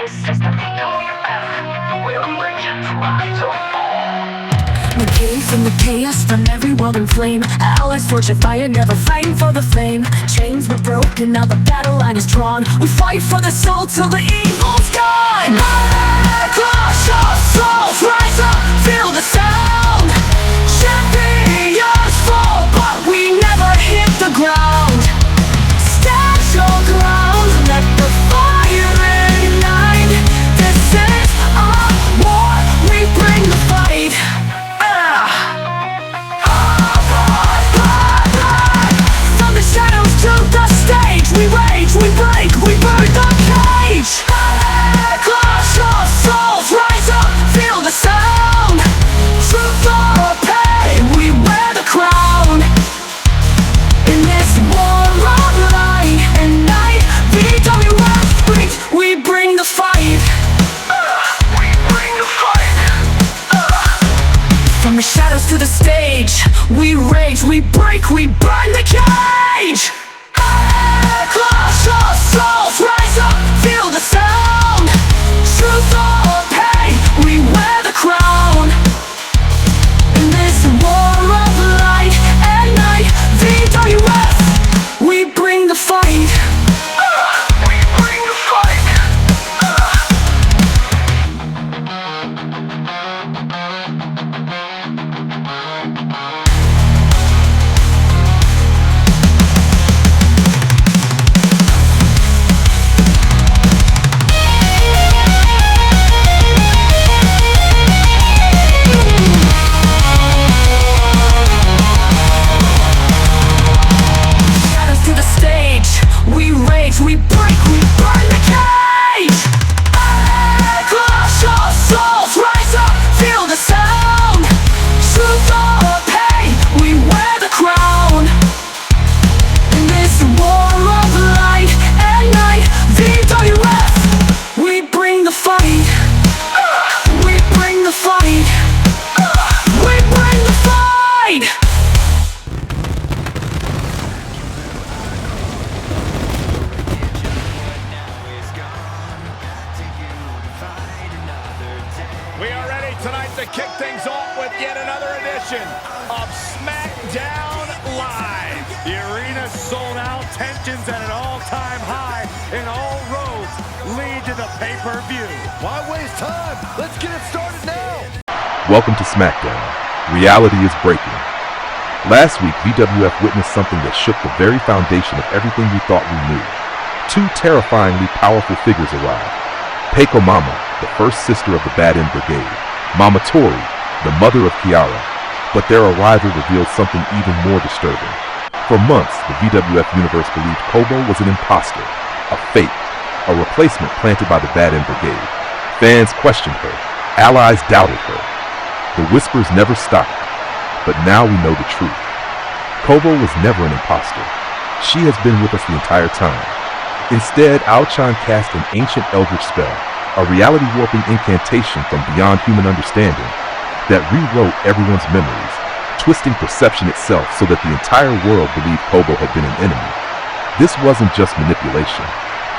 This is the VWF. We'll bring you We came from the chaos, from every world in flame. Allies forged a fire, never fighting for the fame. Chains were broken, now the battle line is drawn. We fight for the soul till the evil's gone. Clash of souls, rise up, feel the sound. Champions fall, but we never hit the ground. Stand your ground, let the fire ignite. This is our war, we bring the fight. From the shadows to the stage, we rage, we break, we burn the cage. Clash of souls, rise up, feel the sound. Truth or pain, we wear the crown. In this war of light and night, VWF, we bring the fight. We bring the fight. From the shadows to the stage, we rage, we break, we burn the cage. Clash of souls, rise up, feel the sound. Truth or pain, we wear the crown. In this war of light and night, VWF, we bring the fight. We bring the fight. We rage, we break, we burn the cage. Clash of souls, rise up, feel the sound. Truth or pain, we wear the crown. In this war of light and night, VWF, we bring the fight. We bring the fight. We bring the fight. We are ready tonight to kick things off with yet another edition of Smackdown Live. The arena's sold out, tensions at an all-time high, and all roads lead to the pay-per-view. Why waste time? Let's get it started now. Welcome to Smackdown. Reality is breaking. Last week, VWF witnessed something that shook the very foundation of everything we thought we knew. Two terrifyingly powerful figures arrived. Peiko Mama, the first sister of the Bad End Brigade, Mama Tori, the mother of Kiara, but their arrival revealed something even more disturbing. For months, the VWF universe believed Kobo was an imposter, a fake, a replacement planted by the Bad End Brigade. Fans questioned her, allies doubted her. The whispers never stopped, but now we know the truth. Kobo was never an imposter. She has been with us the entire time. Instead, Ao-chan cast an ancient Eldritch spell, a reality-warping incantation from beyond human understanding that rewrote everyone's memories, twisting perception itself so that the entire world believed Kobo had been an enemy. This wasn't just manipulation.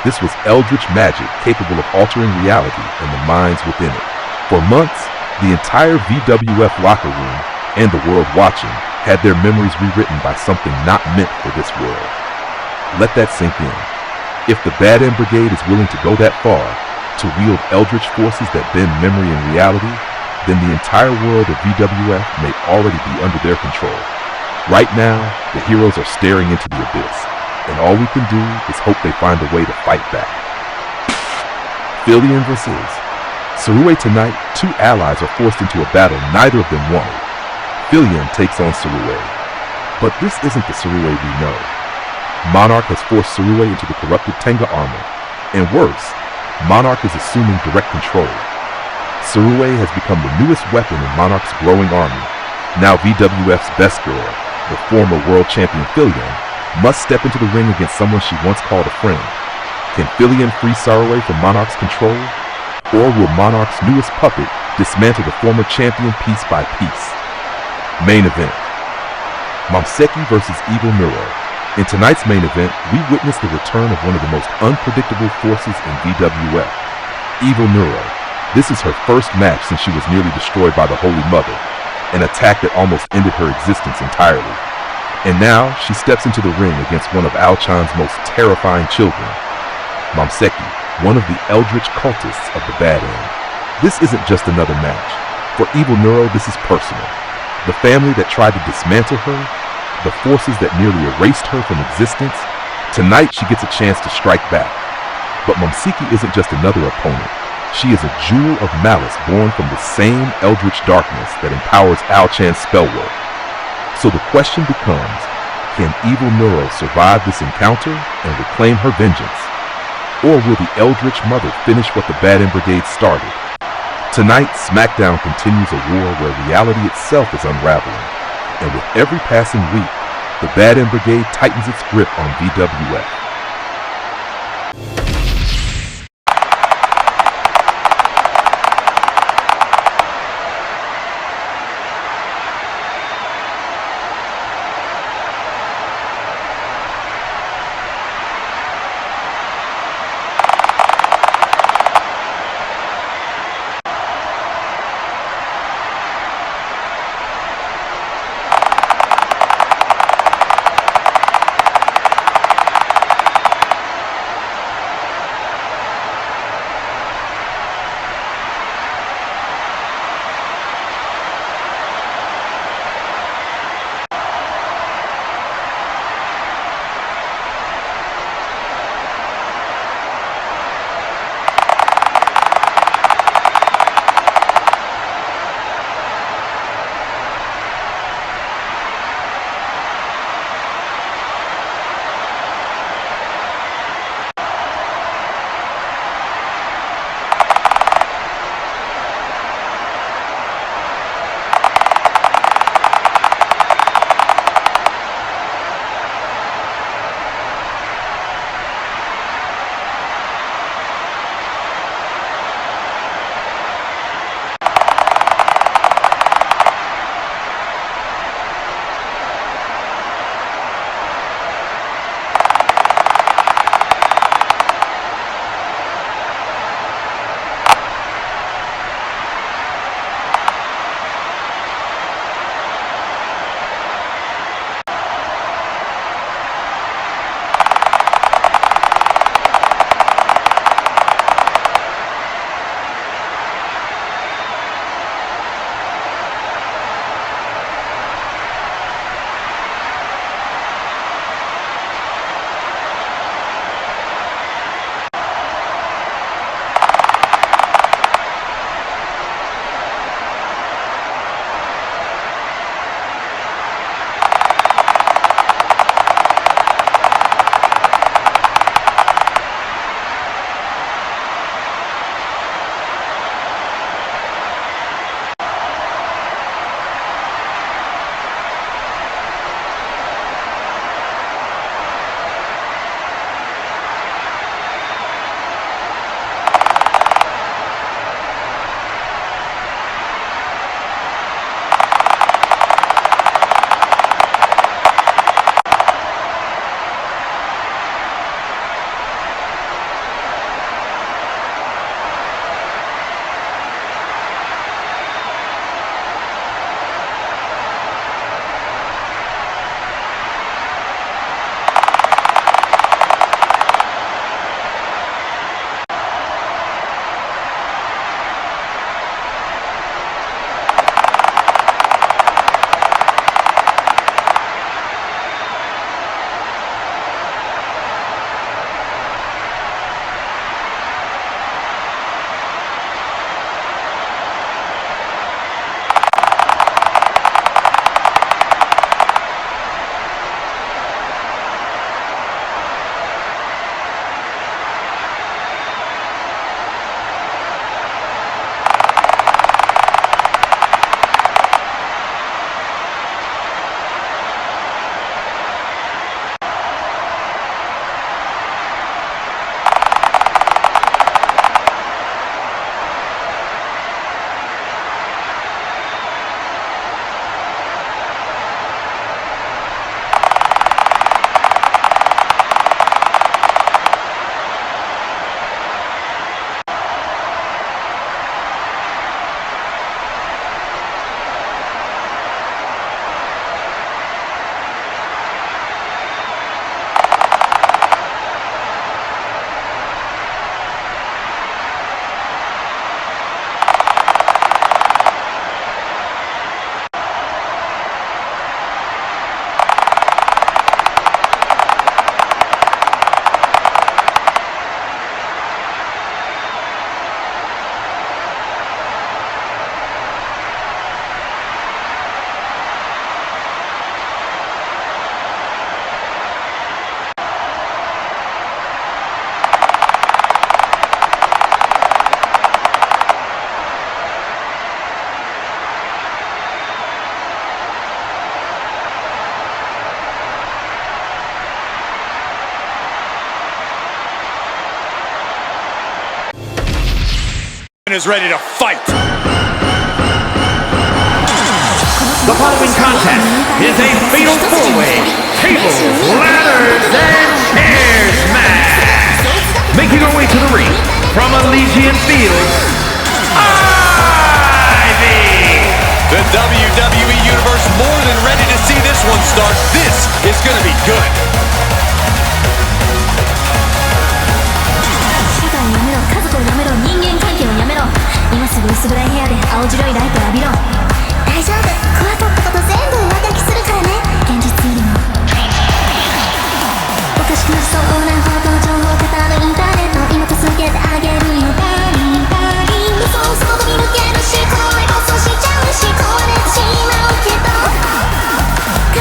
This was Eldritch magic capable of altering reality and the minds within it. For months, the entire VWF locker room and the world watching had their memories rewritten by something not meant for this world. Let that sink in. If the Bad End Brigade is willing to go that far, to wield Eldritch forces that bend memory and reality, then the entire world of VWF may already be under their control. Right now, the heroes are staring into the abyss, and all we can do is hope they find a way to fight back. Filian vs. Saruei. Tonight, two allies are forced into a battle neither of them wanted. Filian takes on Saruei. But this isn't the Saruei we know. Monarch has forced Saruei into the corrupted Tenga armor, and worse, Monarch is assuming direct control. Saruei has become the newest weapon in Monarch's growing army. Now VWF's best girl, the former world champion Filian, must step into the ring against someone she once called a friend. Can Filian free Saruei from Monarch's control? Or will Monarch's newest puppet dismantle the former champion piece by piece? Main event: Momseki versus Evil Neuro. In tonight's main event, we witnessed the return of one of the most unpredictable forces in VWF. Evil Neuro. This is her first match since she was nearly destroyed by the Holy Mother, an attack that almost ended her existence entirely. And now, she steps into the ring against one of Ao-chan's most terrifying children, Momseki, one of the Eldritch cultists of the Bad End. This isn't just another match. For Evil Neuro, this is personal. The family that tried to dismantle her, the forces that nearly erased her from existence, tonight she gets a chance to strike back. But Momseki isn't just another opponent. She is a jewel of malice born from the same Eldritch darkness that empowers Ao-chan's spell work. So the question becomes, can Evil Neuro survive this encounter and reclaim her vengeance? Or will the Eldritch Mother finish what the Bad End Brigade started? Tonight, Smackdown continues a war where reality itself is unraveling, and with every passing week, the Bad End Brigade tightens its grip on VWF. is ready to fight. The following contest is a fatal four-way tables, ladders, and chairs match. Making her way to the ring from Elysian Fields, Ivy. The WWE Universe more than ready to see this one start. This is going to be good. 世界をやめろ、家族をやめろ、人間関係をやめろ。今すぐ薄暗い部屋で青白いライトを浴びろ。大丈夫、怖かったこと全部上書きするからね。現実よりもおかしくなりそうな報道情報を語るインターネット、今助けてあげるよ。バリバリ嘘をそび抜けるし、これこそしちゃうし、壊れてしまうけど考え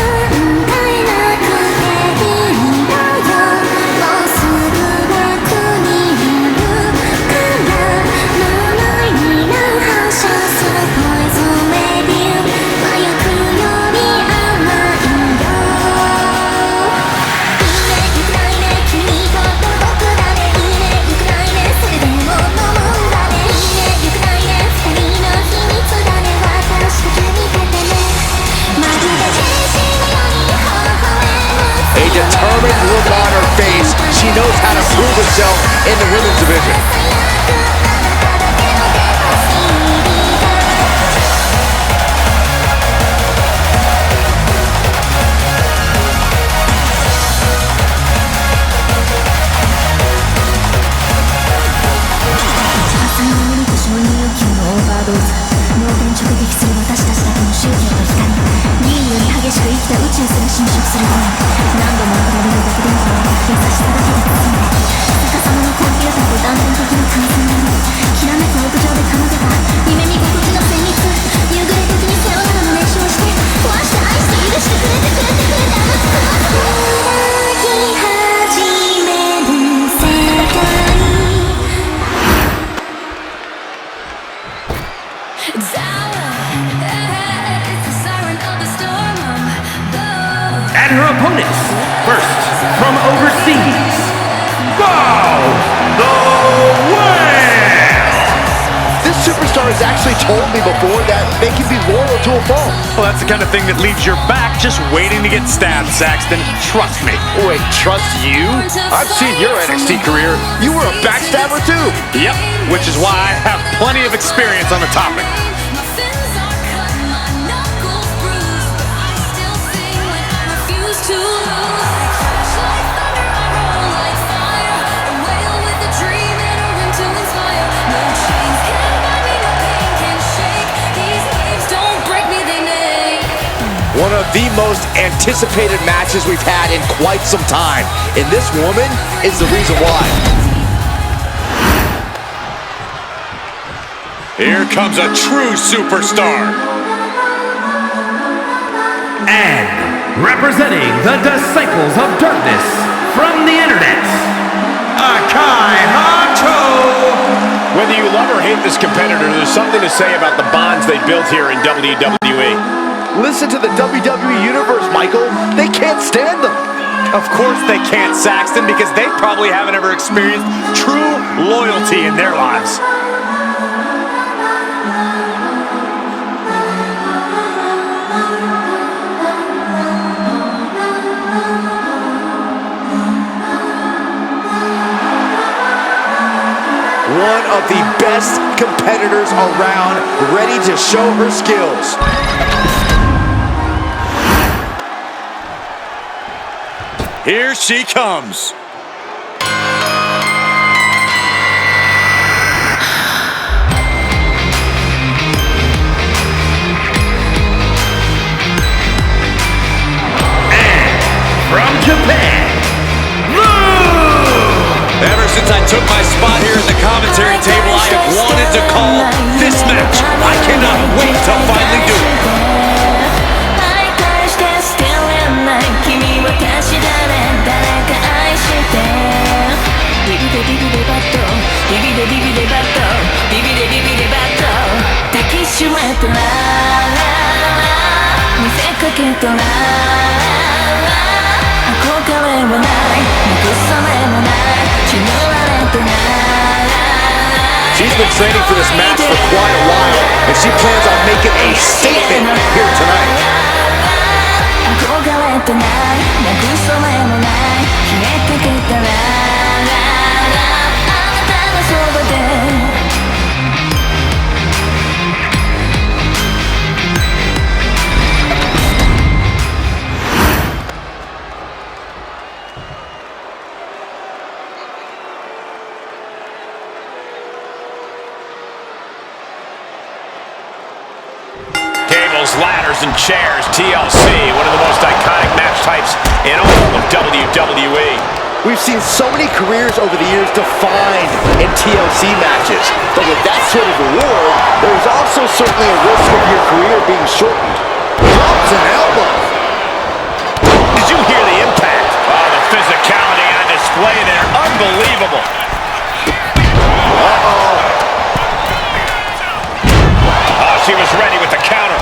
なくていいのよ。もうすぐ楽になるから呪いになる反射するポイズンレディオ、麻薬より甘いよ。いいねよくないね、君にとっても僕だね。いいねよくないね、それでも飲むんだね。いいねよくないね、二人の秘密だね。私だけ見ててね、まるで天使のように微笑む。 A determined look on her face. She knows how to prove herself in the women's division. 朝の無理と承認欲求のオーバードーズ、脳天直撃する私たちだけの宗教と光、銀より激しく生きた宇宙すら侵食する声、何度も送られるだけでも優しさだけで包んで、逆さまのコンピューターと断片的に感染なの、きらめく屋上で奏でた夢見心地の旋律、夕暮れ時にさよならの練習をして、壊して愛して許してくれてくれてくれたあの泣き始める世界。And her opponents, first from overseas, Bow the Whale. This superstar has actually told me before that they can be loyal to a fault. Well, that's the kind of thing that leaves your back just waiting to get stabbed, Saxton. Trust me. Wait, trust you? I've seen your NXT career. You were a backstabber too. Yep, which is why I have plenty of experience on the topic. My fins are cut, my knuckles bruised, but I still sing when I refuse to lose. I crash like thunder, I roll like fire, a whale with a dream and a ring to inspire. No chains can bind me, no pain can shake. These waves don't break me, they make. One of the most anticipated matches we've had in quite some time. And this woman is the reason why. Here comes a true superstar. And representing the Disciples of Darkness from the internet, Akai Hato. Whether you love or hate this competitor, there's something to say about the bonds they built here in WWE. Listen to the WWE Universe, Michael. They can't stand them. Of course they can't, Saxton, because they probably haven't ever experienced true loyalty in their lives. One of the best competitors around, ready to show her skills. Here she comes. And from Japan, Ever since I took my spot here at the commentary table, I have wanted to call this match. I cannot wait to finally do it. 愛返して捨てれない君私だね、誰か愛してビビデビビデバットビビデビビデバットビビデビビデバット抱きしめたら見せかけたら憧れはない慰めもない血塗られてない She's been training for this match for quite a while, and she plans on making a statement here tonight. Ladders and chairs, TLC, one of the most iconic match types in all of WWE. We've seen so many careers over the years defined in TLC matches, but with that sort of reward, there's also certainly a risk of your career being shortened. Drops an elbow. Did you hear the impact? Oh, the physicality on display there, unbelievable. Uh-oh. Oh, she was ready with the counter.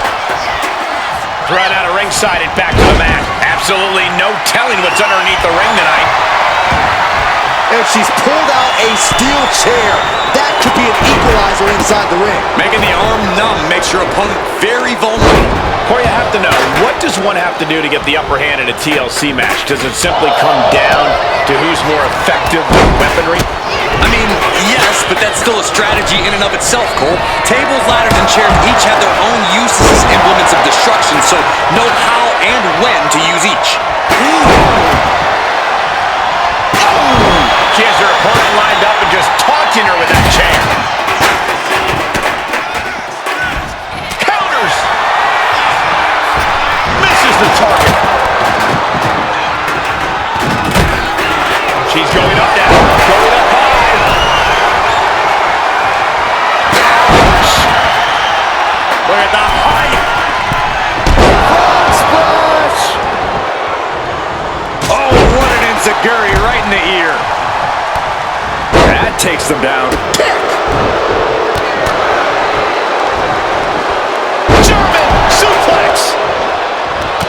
Thrown out of ringside and back to the mat. Absolutely no telling what's underneath the ring tonight. And she's pulled out a steel chair. That could be an equalizer inside the ring. Making the arm numb makes your opponent very vulnerable. Corey, I have to know, what does one have to do to get the upper hand in a TLC match? Does it simply come down to who's more effective with weaponry? I mean, yes, but that's still a strategy in and of itself, Cole. Tables, ladders, and chairs each have their own uses as implements of destruction, so know how and when to use each. She has her opponent lined up and just taunting her with that chair. Counters! Misses the target. She's going up now. Going up high. Look at the height. Splash! Oh, what an enziguri right in the ear. That takes them down. Kick! German suplex.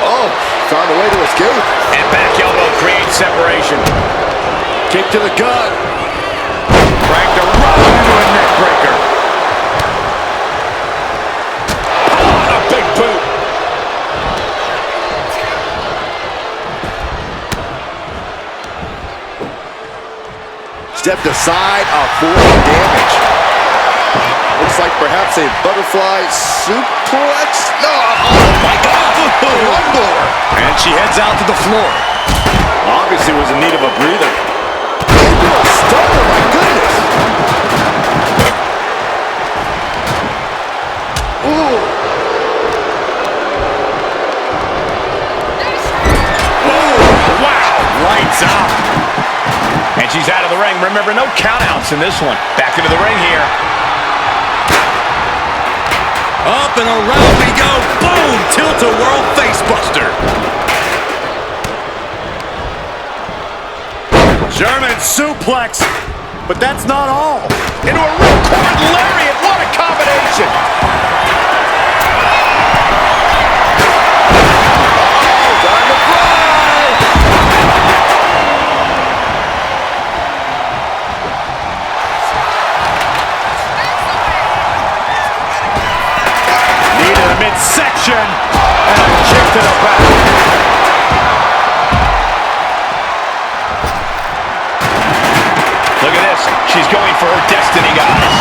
Oh, found a way to escape. And back elbow creates separation. Kick to the gut. Cranked her right into a neck breaker. Oh, a big boot. Stepped aside, avoiding damage. Looks like perhaps a butterfly suplex. No, oh my God! One more. And she heads out to the floor. Obviously was in need of a breather. Into a stunner, my goodness. Ooh. Wow, lights out. And she's out of the ring. Remember, no countouts in this one. Back into the ring here. Up and around we go. Boom! Tilt-a-whirl facebuster. German suplex. But that's not all. Into a ripcord lariat. What a combination. Time to fly! Knee to the midsection. And a kick to the back. Look at this. She's going for her destiny, guys.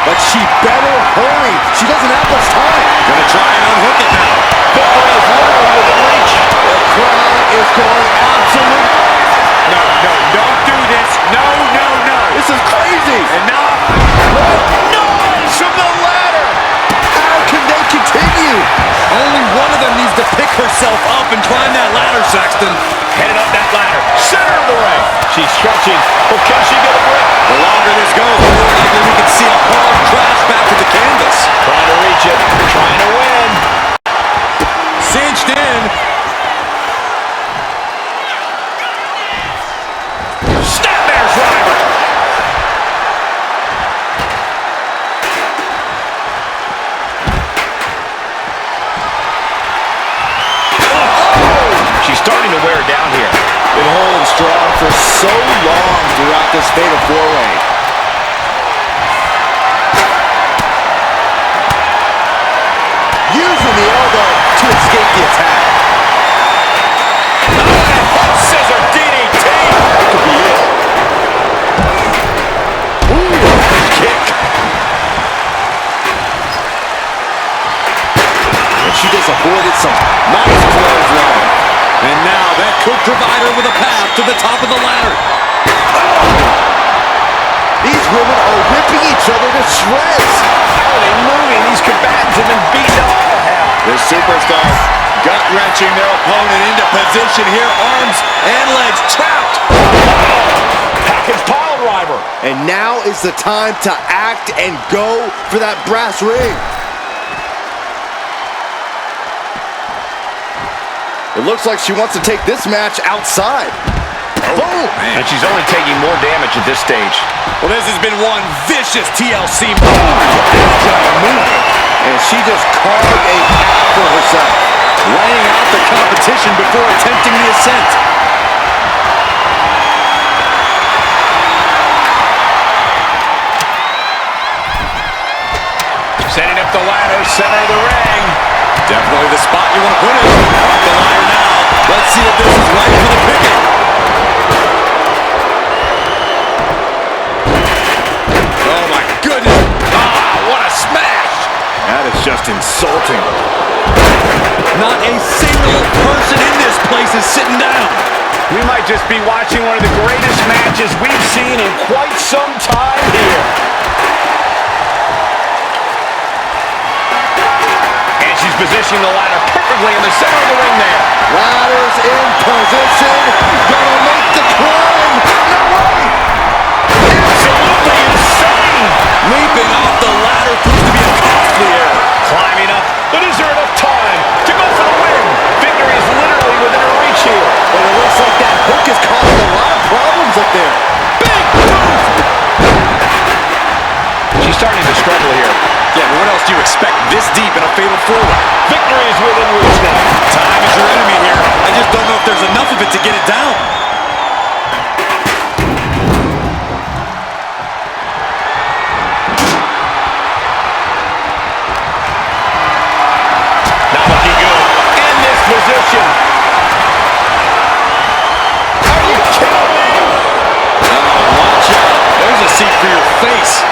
But she better hurry. She doesn't have much time. Gonna try and unhook it now. Victory is literally within reach. The crowd is going absolute. No, don't do this. No. This is crazy. Enough. Noise from the ladder. How can they continue? Only one of them needs to pick herself up and climb that ladder, Saxton. Headed up that ladder. Center of the ring. She's stretching. Well, can she get a break? The longer this goes, the more likely we can see a hard crash back to the canvas. Trying to reach it. Trying to win. Cinched in. Snapmare driver. She's starting to wear down here. Been holding strong for so long throughout this fatal four-way. to escape the attack. Scissor DDT. That could be it. Ooh, kick. And she just avoided some nice clothesline. And now that could provide her with a path to the top of the ladder. These women are ripping each other to shreds. How are they moving? These combatants have been beaten to all hell. The superstars gut-wrenching their opponent into position here. Arms and legs trapped. Package pile driver. And now is the time to act and go for that brass ring. It looks like she wants to take this match outside. Boom! And she's only taking more damage at this stage. Well, this has been one vicious TLC move. And she just carved a path for herself, Laying out the competition before attempting the ascent. Setting up the ladder, center of the ring. Definitely the spot you want to put it. Up the ladder now. Let's see if this is right for the picking. Oh my goodness. Ah, what a smash. That is just insulting. Not a single person in this place is sitting down. We might just be watching one of the greatest matches we've seen in quite some time here. And she's positioning the ladder perfectly in the center of the ring there. Ladder's in position. Gonna make the climb. No way. Absolutely insane. Leaping off the ladder proves to be a costly error. Climbing up, but is there enough time to go for the win? Victory is literally within her reach here. But it looks like that hook is causing a lot of problems up there. Big move. She's starting to struggle here. Yeah, but what else do you expect this deep in a fatal four-way? Victory is within reach now. Time is your enemy here. I just don't know if there's enough of it to get it down. Not looking good. In this position. Are you kidding me? Watch out. There's a seat for your face.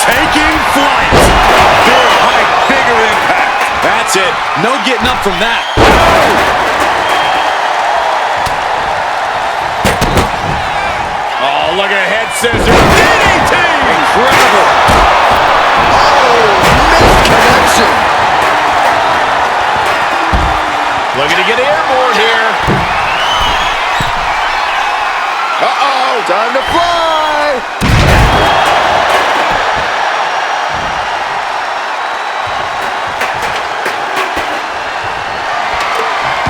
Taking flight. Big height, bigger impact. That's it. No getting up from that. Oh, look at head scissors. DDT! Incredible. Connection. Looking to get airborne here. Uh-oh, time to fly.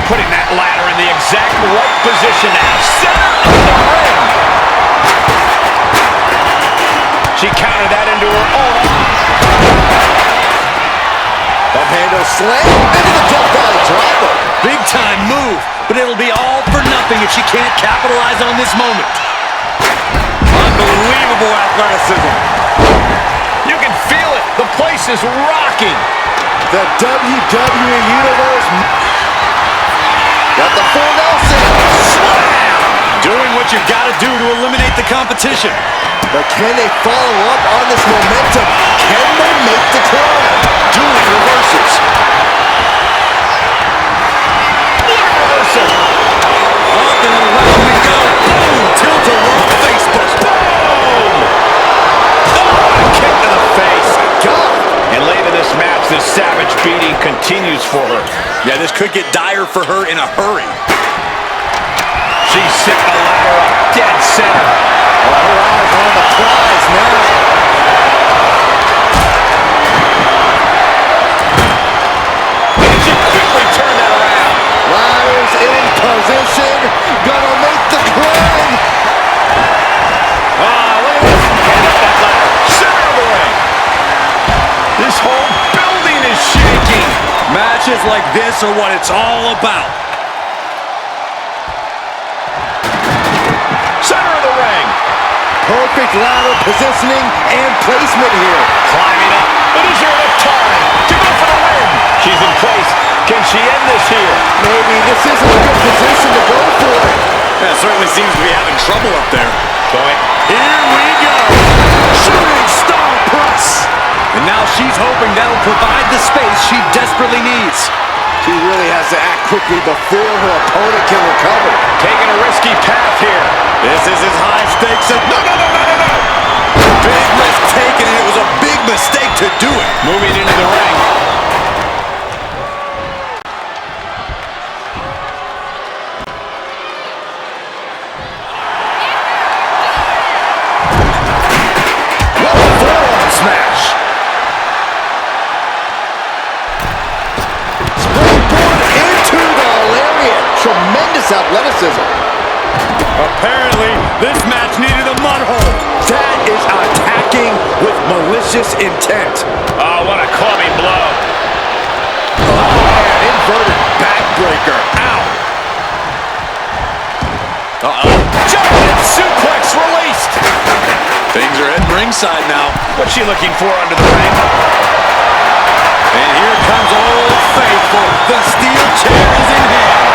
Putting that ladder in the exact right position now. Center of the ring. She countered that into her own arm. Up handle slam into the Death Valley driver. Big time move, but it'll be all for nothing if she can't capitalize on this moment. Unbelievable athleticism. You can feel it. The place is rocking. The WWE Universe. Got the full Nelson. Slam! Doing what you've got to do to eliminate the competition. But can they follow up on this momentum? Can they make the climb? Doing reverses. Reversal. Up and around we go. Boom! Tilt-a-whirl Facebook. Boom! Oh, a kick to the face. God. And late in this match, this savage beating continues for her. Yeah, this could get dire for her in a hurry. She's set the ladder up dead center. Well, her eyes are on the prize now. And she quickly turned that around. Ladder's in position. Gonna make the climb. Ah, look at this. Hand up that ladder. Center of the ring. This whole building is shaking. Matches like this are what it's all about. Center of the ring. Perfect ladder positioning and placement here. Climbing up. but is there enough time to go for the win? She's in place. Can she end this here? Maybe this isn't a good position to go for it. Yeah, certainly seems to be having trouble up there. Here we go. Shooting star press. And now she's hoping that'll provide the space she desperately needs. She really has to act quickly before her opponent can recover. Taking a risky path here. This is as high stakes as... No. Big risk taken, and it was a big mistake to do it. Moving into the ring. What a forearm smash. Springboard into the lariat. Tremendous athleticism. Apparently, this match needed a mud hole. That is attacking with malicious intent. Oh, what a clubbing blow. Oh, man, inverted backbreaker. Ow. Giant suplex released. Things are heading ringside now. What's she looking for under the ring? And here comes Old Faithful. The steel chair is in hand.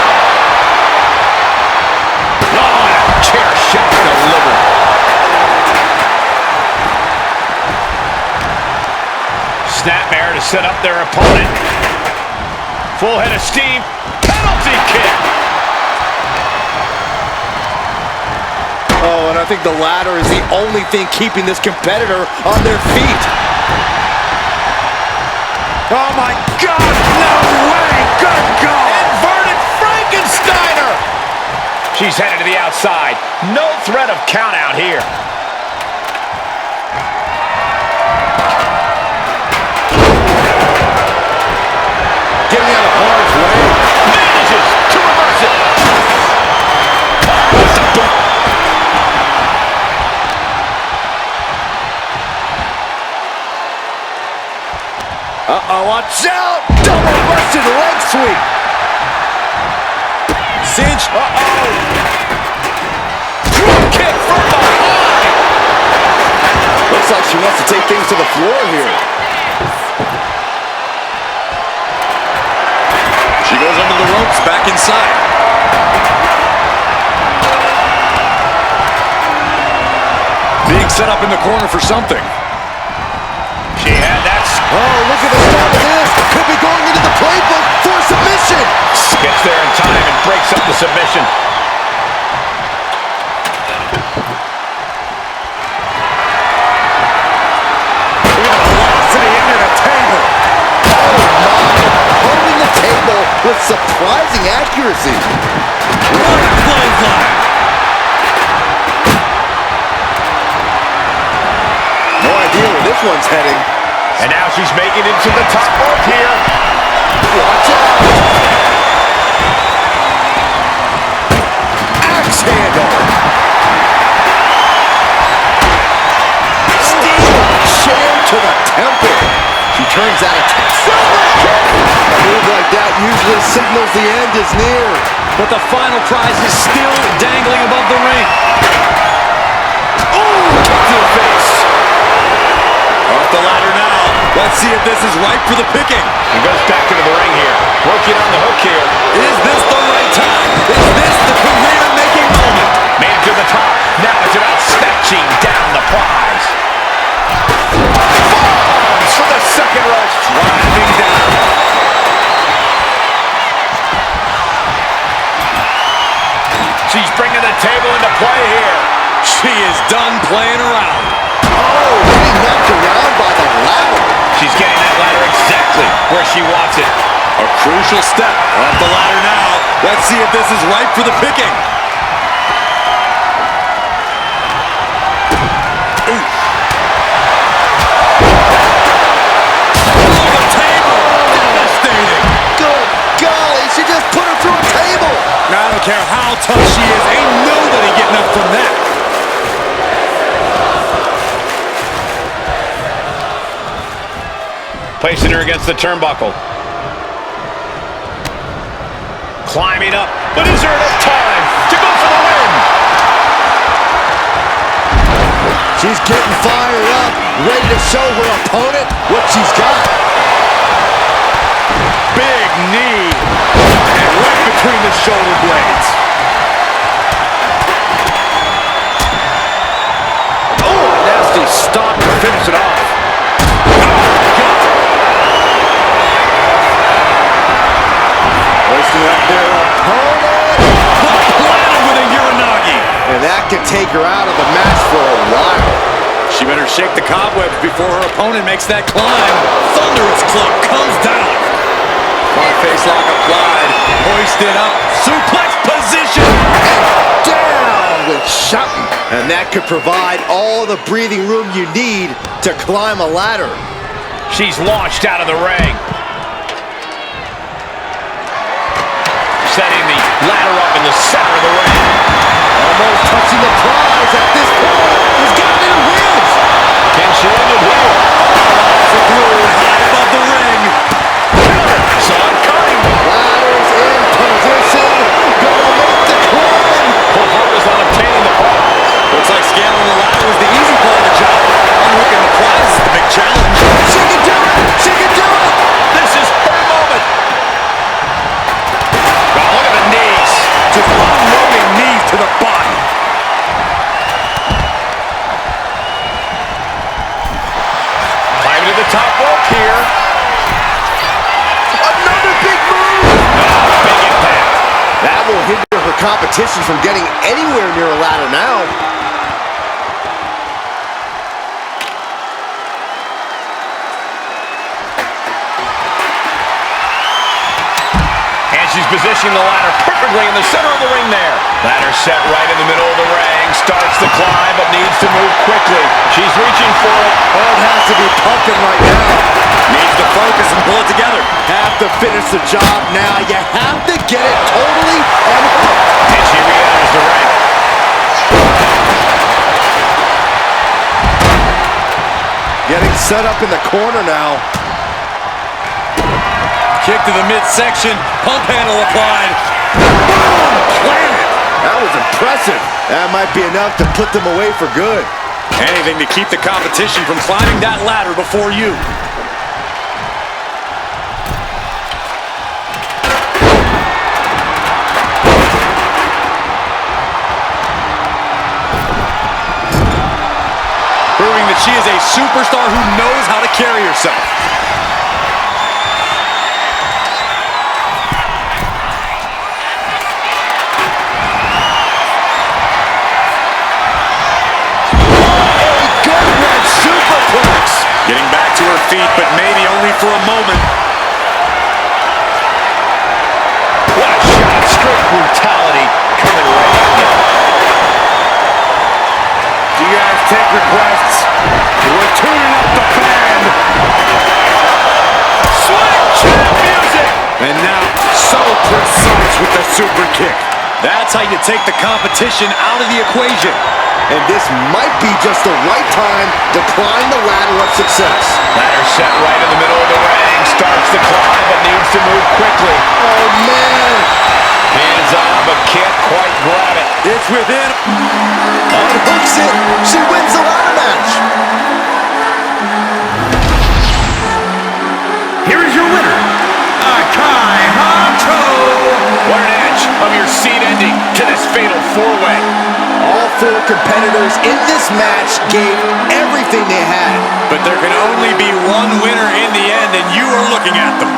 Oh, and a chair shot delivered. Snapmare to set up their opponent. Full head of steam. Penalty kick. Oh, and I think the ladder is the only thing keeping this competitor on their feet. Oh, my God. No way. Good God. Inverted Frankensteiner. She's headed to the outside. No threat of count out here. Getting out of harm's way. Manages to reverse it. Uh-oh, watch out! Double busted leg sweep. Cinch. Uh-oh. Drop kick from behind. Looks like she wants to take things to the floor here. She goes under the ropes, back inside. Being set up in the corner for something. She had that. Oh, look at the start of this. Could be going into the playbook for a submission. Gets there in time and breaks up the submission. Look at the velocity into the table. Oh, my. Holding the table with surprising accuracy. What a clothesline. No idea where this one's heading. And now she's making it to the top rope here. Watch out. Axe handle. Steel chair to the temple. She turns out a move like that usually signals the end is near. But the final prize is still dangling above the ring. Ooh, kick to the face. Off the ladder now. Let's see if this is ripe for the picking. He goes back into the ring here. Working on the hook here. Is this the right time? Is this the career-making moment? Made it to the top. Now it's about snatching down the prize. Bombs for the second rope. Driving down. She's bringing the table into play here. She is done playing around. Oh, getting knocked around by the ladder. She's getting that ladder exactly where she wants it. A crucial step off the ladder now. Let's see if this is ripe for the picking. Good golly, she just put her through a table. I don't care how tough she is. Ain't nobody getting up from that. Placing her against the turnbuckle. Climbing up, but is there enough time to go for the win? She's getting fired up, ready to show her opponent what she's got. Big knee, and right between the shoulder blades. Oh, a nasty stop to finish it off. Hoisting up their opponent. Platter with a Uranagi. And that could take her out of the match for a while. She better shake the cobwebs before her opponent makes that climb. Thunderous club comes down. Front face lock applied. Hoisted up. Suplex position. And down with shouting. And that could provide all the breathing room you need to climb a ladder. She's launched out of the ring. Setting the ladder up in the center of the ring. Almost touching the prize at this point. He's got it in her hands. Can she end it here? Through high above the ring. Saw it coming. Ladder's in position. Gonna make the climb. Full focus on obtaining the prize. Looks like scaling the ladder was the easy part of the job. Unhooking the prize is the big challenge. She can do it. She can do it. This is her moment. Oh, look at the knees. Just unloading knees to the body. Climbing to the top rope here. Another big move. Big impact. That will hinder her competition from getting anywhere near a ladder now. And she's positioning the ladder perfectly in the center of the ring there. Ladder set right in the middle of the ring. Starts the climb, but needs to move quickly. She's reaching for it. Oh, it has to be pumping right now. Needs to focus and pull it together. Have to finish the job now. You have to get it totally unhooked. And she re-enters the ring. Getting set up in the corner now. Kick to the midsection. Pump handle applied. Boom! Planted. That was impressive. That might be enough to put them away for good. Anything to keep the competition from climbing that ladder before you. Proving that she is a superstar who knows how to carry herself. Getting back to her feet, but maybe only for a moment. What a shot. Straight brutality coming right at you. Do you guys take requests? We're tuning up the band. Sweat chat music. And now, so precise with the super kick. That's how you take the competition out of the equation. And this might be just the right time to climb the ladder of success. Ladder set right in the middle of the ring. Starts the climb, but needs to move quickly. Oh, man. Hands on, but can't quite grab it. It's within. Unhooks it. She wins the ladder match. Here is your winner, Akai Hanto. What an edge of your seat ending to this fatal four-way. All four competitors in this match gave everything they had. But there can only be one winner in the end, and you are looking at them.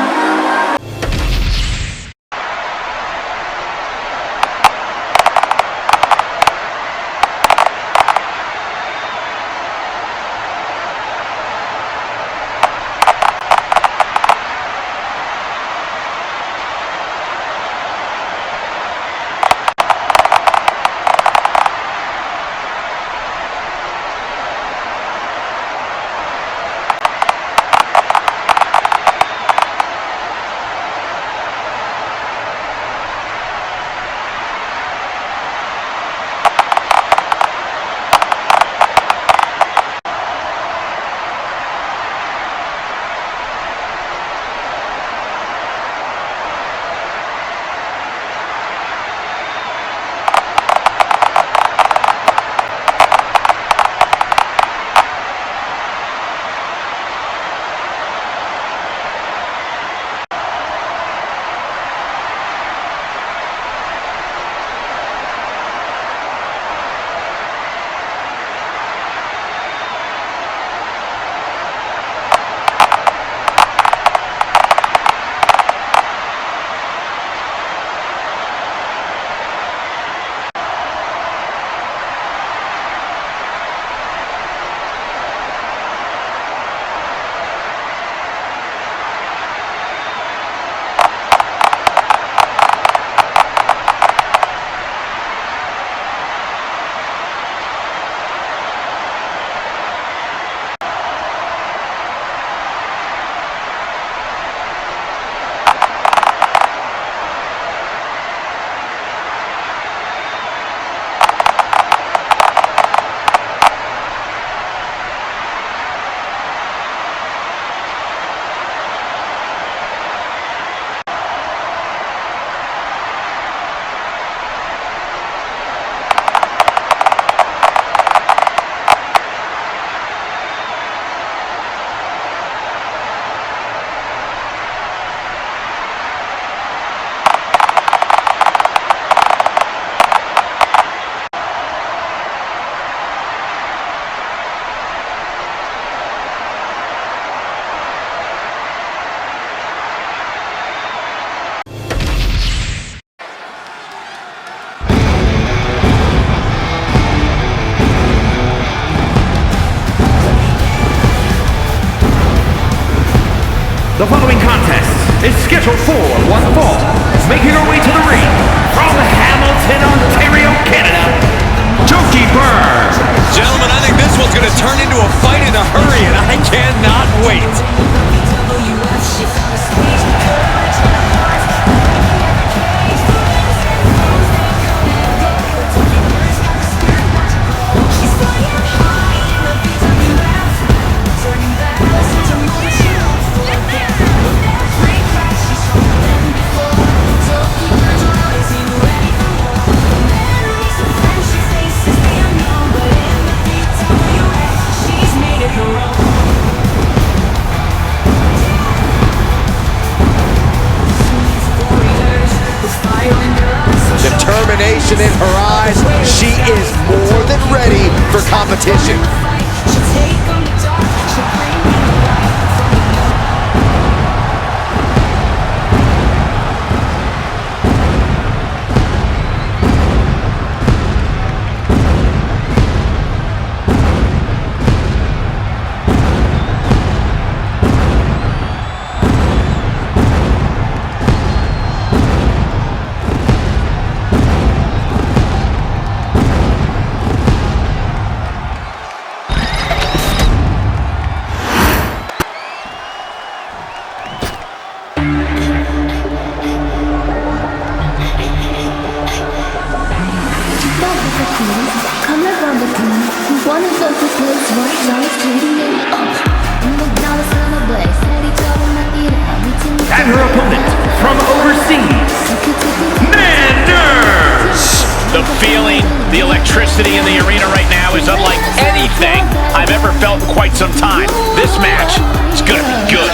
The following contest is scheduled for one fall. Making her way to the ring from Hamilton, Ontario, Canada, Dokibird. Gentlemen, I think this one's going to turn into a fight in a hurry, and I cannot wait. Determination in her eyes. She is more than ready for competition. And her opponent from overseas, Nyanners. The feeling, the electricity in the arena right now is unlike anything I've ever felt in quite some time. This match is going to be good.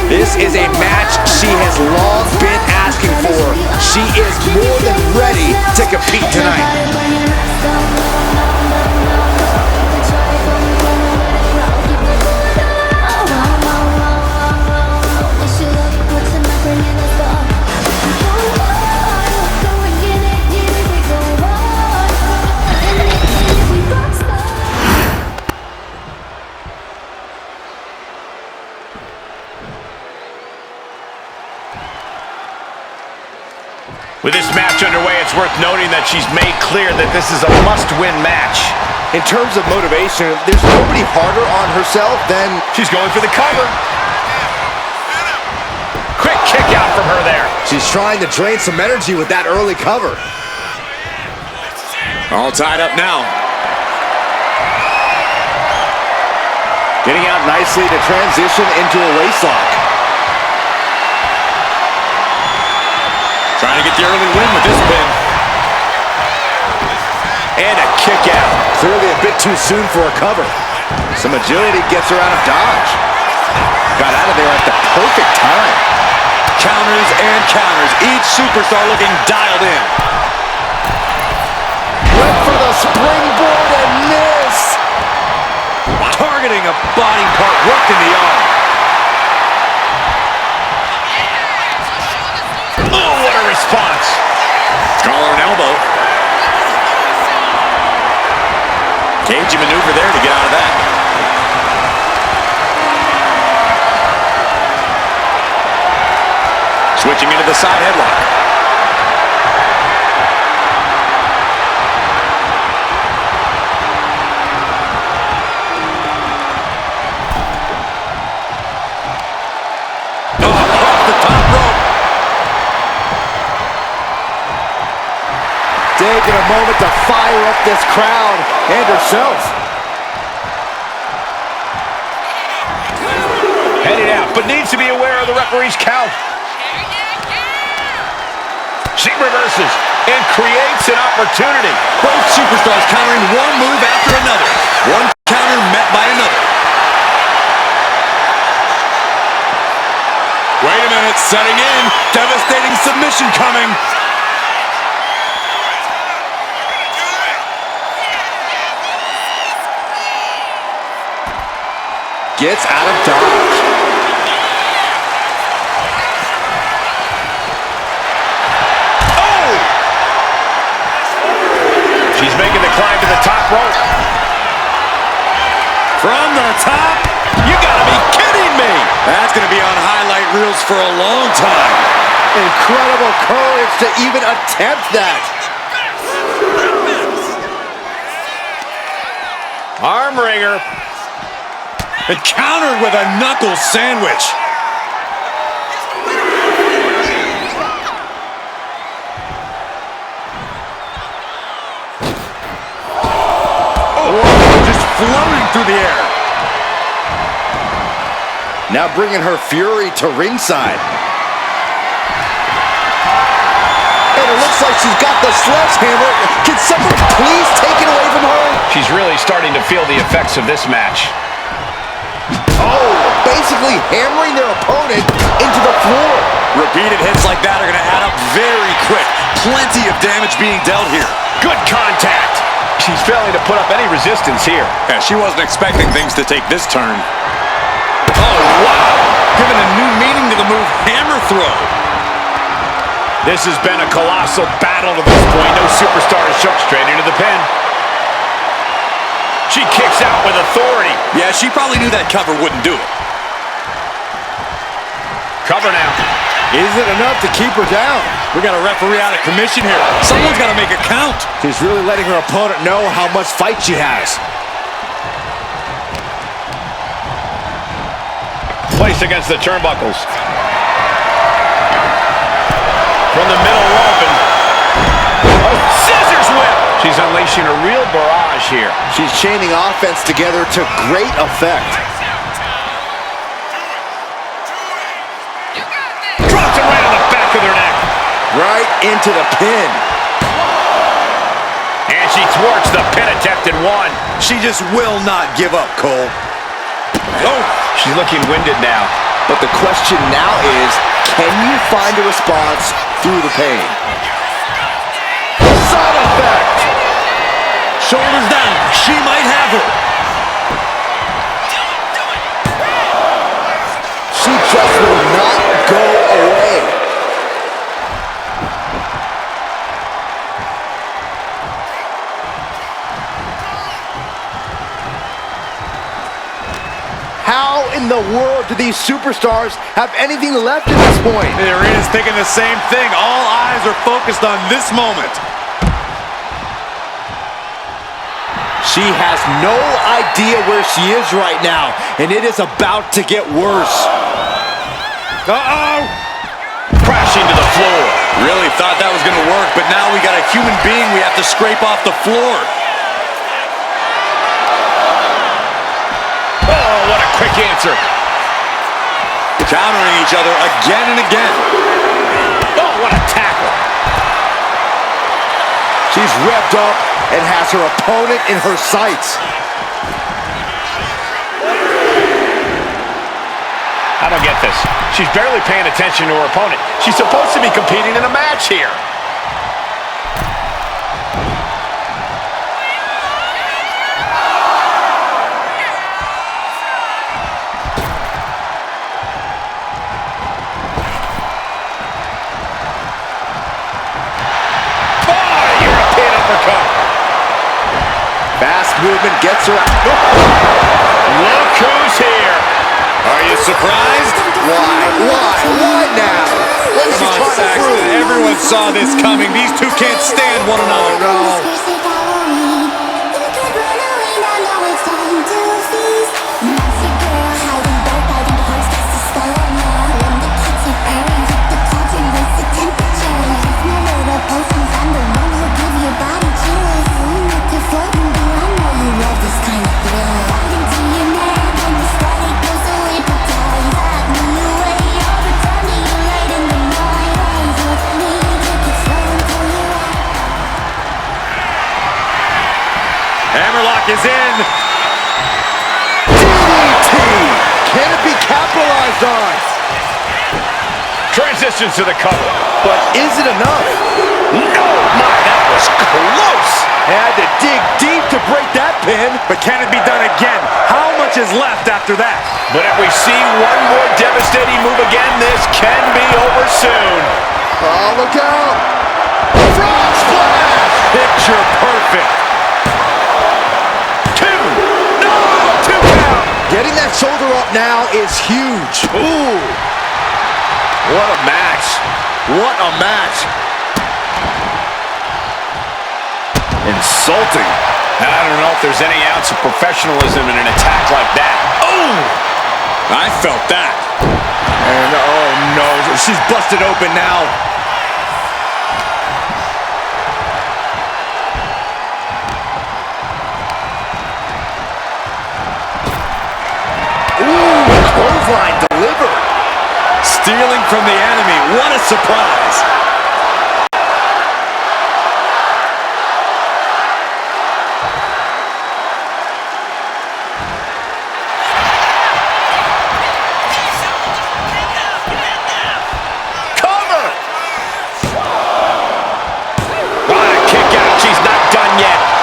This is a match she has long been asking for. She is more than ready to compete tonight. With this match underway, it's worth noting that she's made clear that this is a must-win match. In terms of motivation, there's nobody harder on herself than... She's going for the cover. Quick kick out from her there. She's trying to drain some energy with that early cover. All tied up now. Getting out nicely to transition into a waistlock. Trying to get the early win with this pin. And a kick out. Clearly a bit too soon for a cover. Some agility gets her out of dodge. Got out of there at the perfect time. Counters and counters. Each superstar looking dialed in. Went for the springboard and missed. Targeting a body part, working the arm. Oh, what a response. Collar and elbow. Cagey maneuver there to get out of that. Switching into the side headlock. Taking a moment to fire up this crowd and herself. Headed out, but needs to be aware of the referee's count. She reverses and creates an opportunity. Both superstars countering one move after another. One counter met by another. Wait a minute, setting in. Devastating submission coming. gets out of dodge. Oh! She's making the climb to the top rope. From the top? You gotta be kidding me! That's gonna be on highlight reels for a long time. Incredible courage to even attempt that. Arm wringer. And countered with a knuckle sandwich. Oh, just floating through the air. Now bringing her fury to ringside. And it looks like she's got the sledgehammer. Can someone please take it away from her? She's really starting to feel the effects of this match. Oh, basically hammering their opponent into the floor. Repeated hits like that are going to add up very quick. Plenty of damage being dealt here. Good contact. She's failing to put up any resistance here. Yeah, she wasn't expecting things to take this turn. Oh, wow. Giving a new meaning to the move hammer throw. This has been a colossal battle to this point. No superstar is shook straight into the pin. She kicks out with authority. Yeah, she probably knew that cover wouldn't do it. Cover now. Is it enough to keep her down? We got a referee out of commission here. Someone's got to make a count. She's really letting her opponent know how much fight she has. Placed against the turnbuckles. From the middle rope and scissors whip. She's unleashing a real barrage here. She's chaining offense together to great effect. Drops it right on the back of their neck. Right into the pin. And she thwarts the pin attempt in one. She just will not give up, Cole. Oh, she's looking winded now. But the question now is, can you find a response through the pain? Side effect. Shoulders down. She might have her. She just will not go away. How in the world do these superstars have anything left at this point? The arena's thinking the same thing. All eyes are focused on this moment. She has no idea where she is right now, and it is about to get worse. Uh-oh! Crashing to the floor. Really thought that was going to work, but now we got a human being we have to scrape off the floor. Oh, what a quick answer. Countering each other again and again. Oh, what a tackle. She's revved up and has her opponent in her sights. I don't get this. She's barely paying attention to her opponent. She's supposed to be competing in a match here. Fast movement gets her out. Look who's here. Are you surprised? Why now? What is she Come on, trying to Saxton. prove? Everyone saw this coming. These two can't stand one another. Hammerlock is in. DDT! Can it be capitalized on? Transitions to the cover. But is it enough? No, my, that was close. Had to dig deep to break that pin. But can it be done again? How much much is left after that. But if we see one more devastating move again, this can be over soon. Oh, look out! Frog splash! Picture perfect. 2. No! 2 count. Getting that shoulder up now is huge. Ooh! What a match. What a match. Insulting. I don't know if there's any ounce of professionalism in an attack like that. Oh! I felt that. And oh no, she's busted open now. Ooh, clothesline delivered. Stealing from the enemy. What a surprise.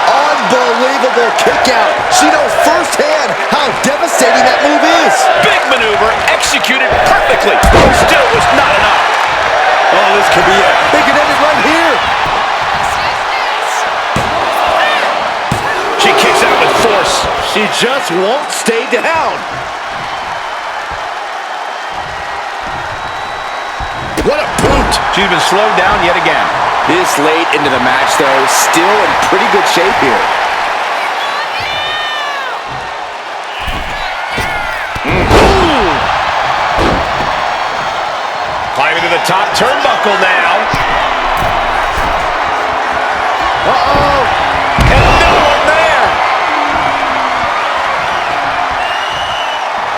Unbelievable kick out. She knows firsthand how devastating that move is. Big maneuver, executed perfectly. Still was not enough. Oh, this could be it. They could end it right here. She kicks out with force. She just won't stay down. What a brute. She's been slowed down yet again. This late into the match, though, still in pretty good shape here. Climbing to the top turnbuckle now. Uh-oh. And no one there.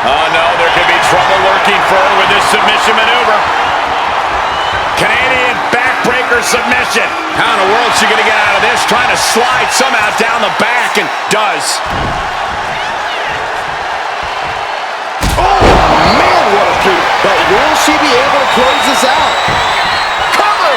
Oh, no, there could be trouble lurking for her with this submission maneuver. Canadian backbreaker submission. How in the world is she going to get out of this? Trying to slide somehow down the back, and does. Oh, man, what a boot. But will she be able to close this out? Cover!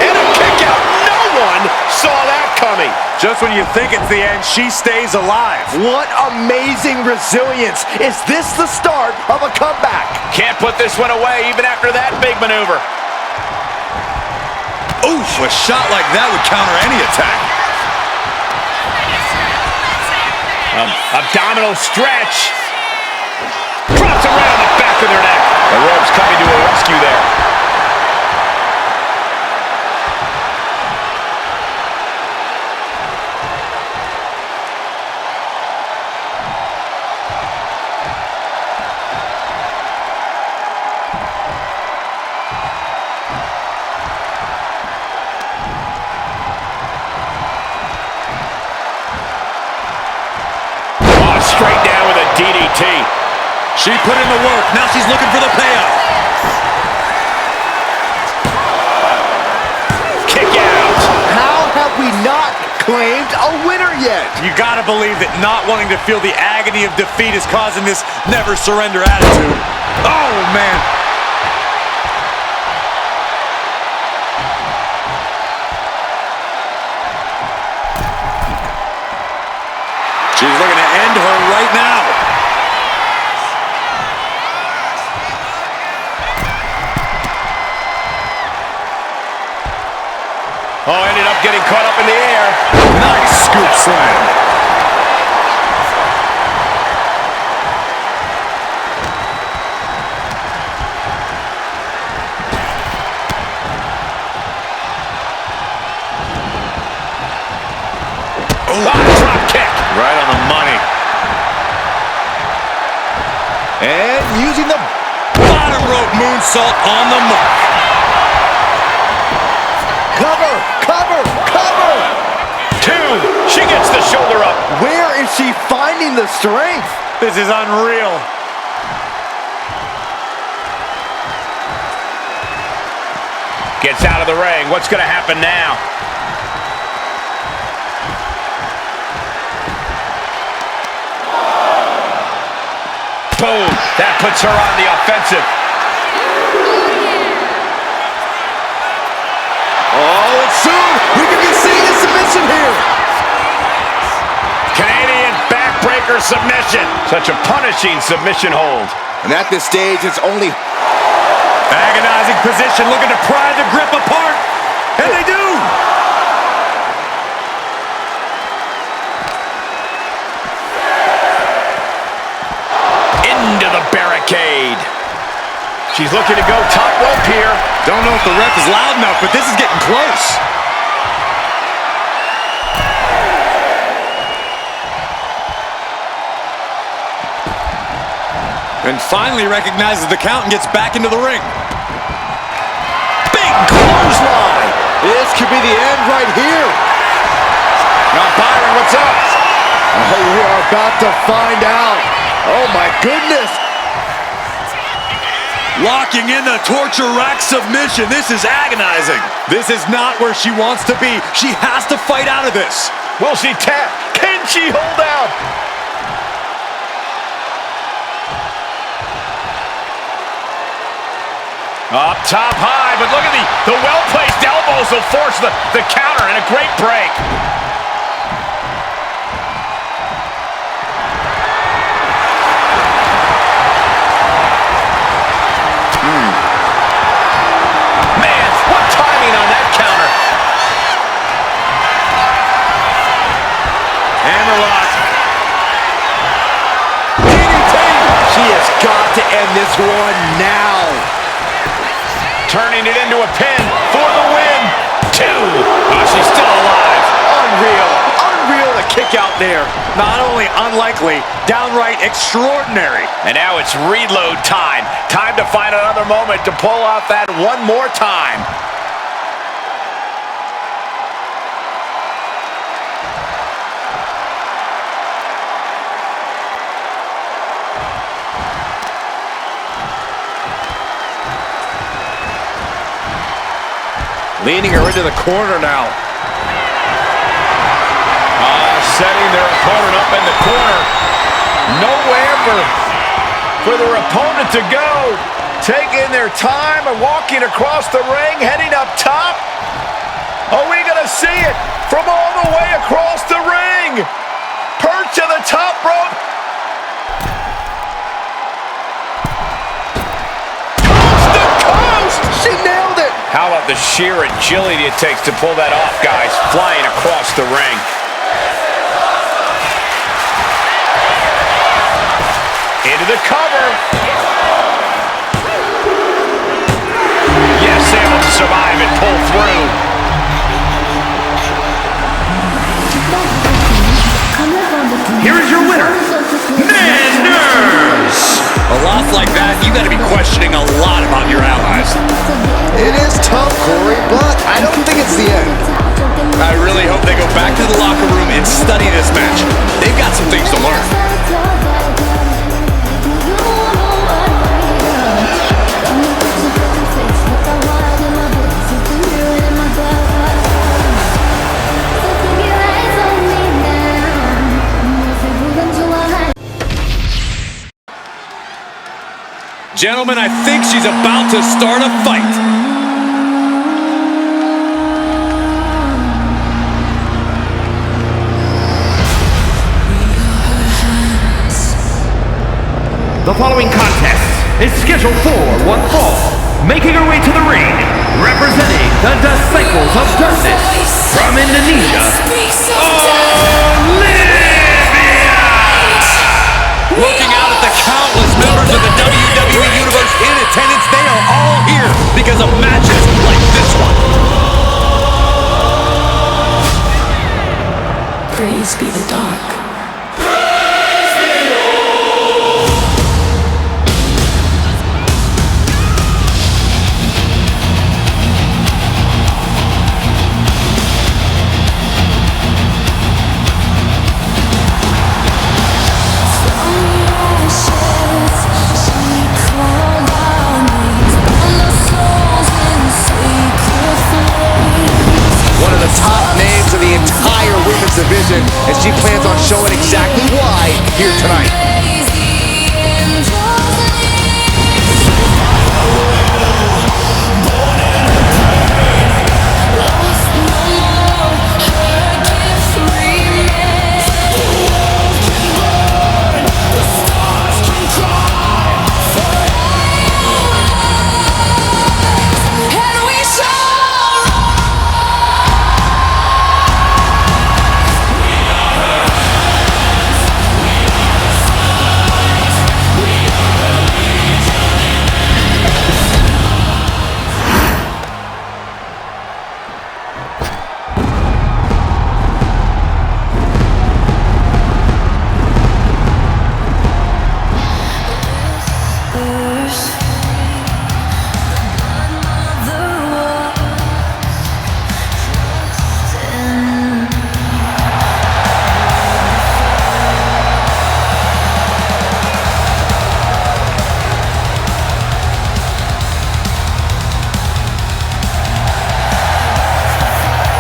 And a kick out. No one saw that coming. Just when you think it's the end, she stays alive. What amazing resilience. Is this the start of a comeback? Can't put this one away even after that big maneuver. Oof, a shot like that would counter any attack. Abdominal stretch. Drops it right on the back of their neck. The ropes coming to a rescue there. Straight down with a DDT. She put in the work. Now she's looking for the payoff. Kick out. How have we not claimed a winner yet? You gotta believe that not wanting to feel the agony of defeat is causing this never surrender attitude. Oh, man. She's looking to end her right now. Oh, ended up getting caught up in the air. Nice scoop slam. Drop kick. Right on the money. And using the Bottom rope moonsault on the mark. cover, cover, cover. 2. She gets the shoulder up. Where is she finding the strength? This is unreal. Gets out of the ring. What's going to happen now? Boom. That puts her on the offensive. Oh, and soon we could be seeing a submission here. Canadian Neckbreaker submission. Such a punishing submission hold. And at this stage, it's only... Agonizing position, looking to pry the grip apart. And they do! Into the barricade. She's looking to go top rope here. Don't know if the ref is loud enough, but this is getting close. And finally recognizes the count and gets back into the ring. Big clothesline! This could be the end right here. Now, Byron, what's up? Oh, we are about to find out. Oh, my goodness. Locking in the torture rack submission. This is agonizing. This is not where she wants to be. She has to fight out of this. Will she tap? Can she hold out? Up top high, but look at the well-placed elbows will force the counter, and a great break. Man, what timing on that counter. Hammerlock. DDT! She has got to end this one now. Turning it into a pin for the win. 2. Oh, she's still alive. Unreal. Unreal to kick out there. Not only unlikely, downright extraordinary. And now it's reload time. Time to find another moment to pull off that one more time. Leaning her into the corner now. Setting their opponent up in the corner. Nowhere for their opponent to go. Taking their time and walking across the ring, heading up top. Are we going to see it from all the way across the ring? Perch to the top rope. Coast to coast. She nailed it. How about the sheer agility it takes to pull that off, guys? Flying across the ring. Into the cover. Yes, able to survive and pull through. Here is your winner, Nyanners! A loss like that, you got to be questioning a lot about your allies. It is tough, Corey, but I don't think it's the end. I really hope they go back to the locker room and study this match. They've got some things to learn. Gentlemen, I think she's about to start a fight. The following contest is scheduled for one fall. Making her way to the ring, representing the Disciples of Darkness from Indonesia, Olivia! Looking out at the countless members of the WWE Universe in attendance, they are all here because of matches like this one. Praise be the dark. One of the top names of the entire women's division, and she plans on showing exactly why here tonight.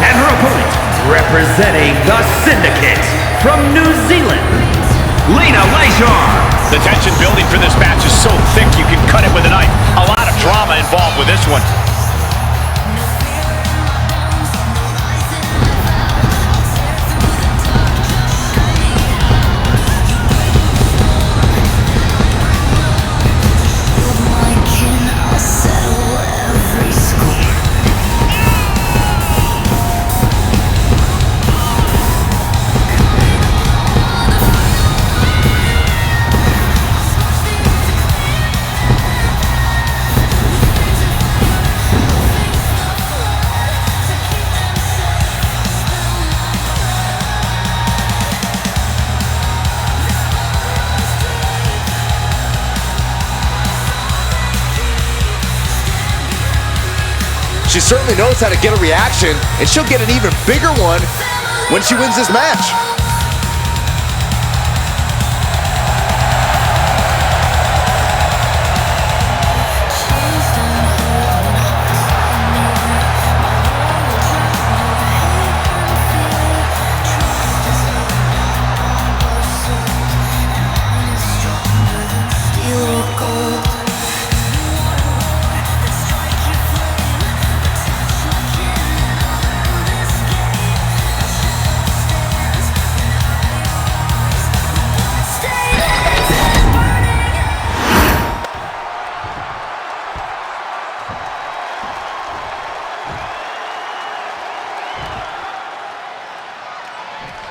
And her opponent, representing the Syndicate from New Zealand, Layna. The tension building for this match is so thick you can cut it with a knife. A lot of drama involved with this one. She certainly knows how to get a reaction, and she'll get an even bigger one when she wins this match.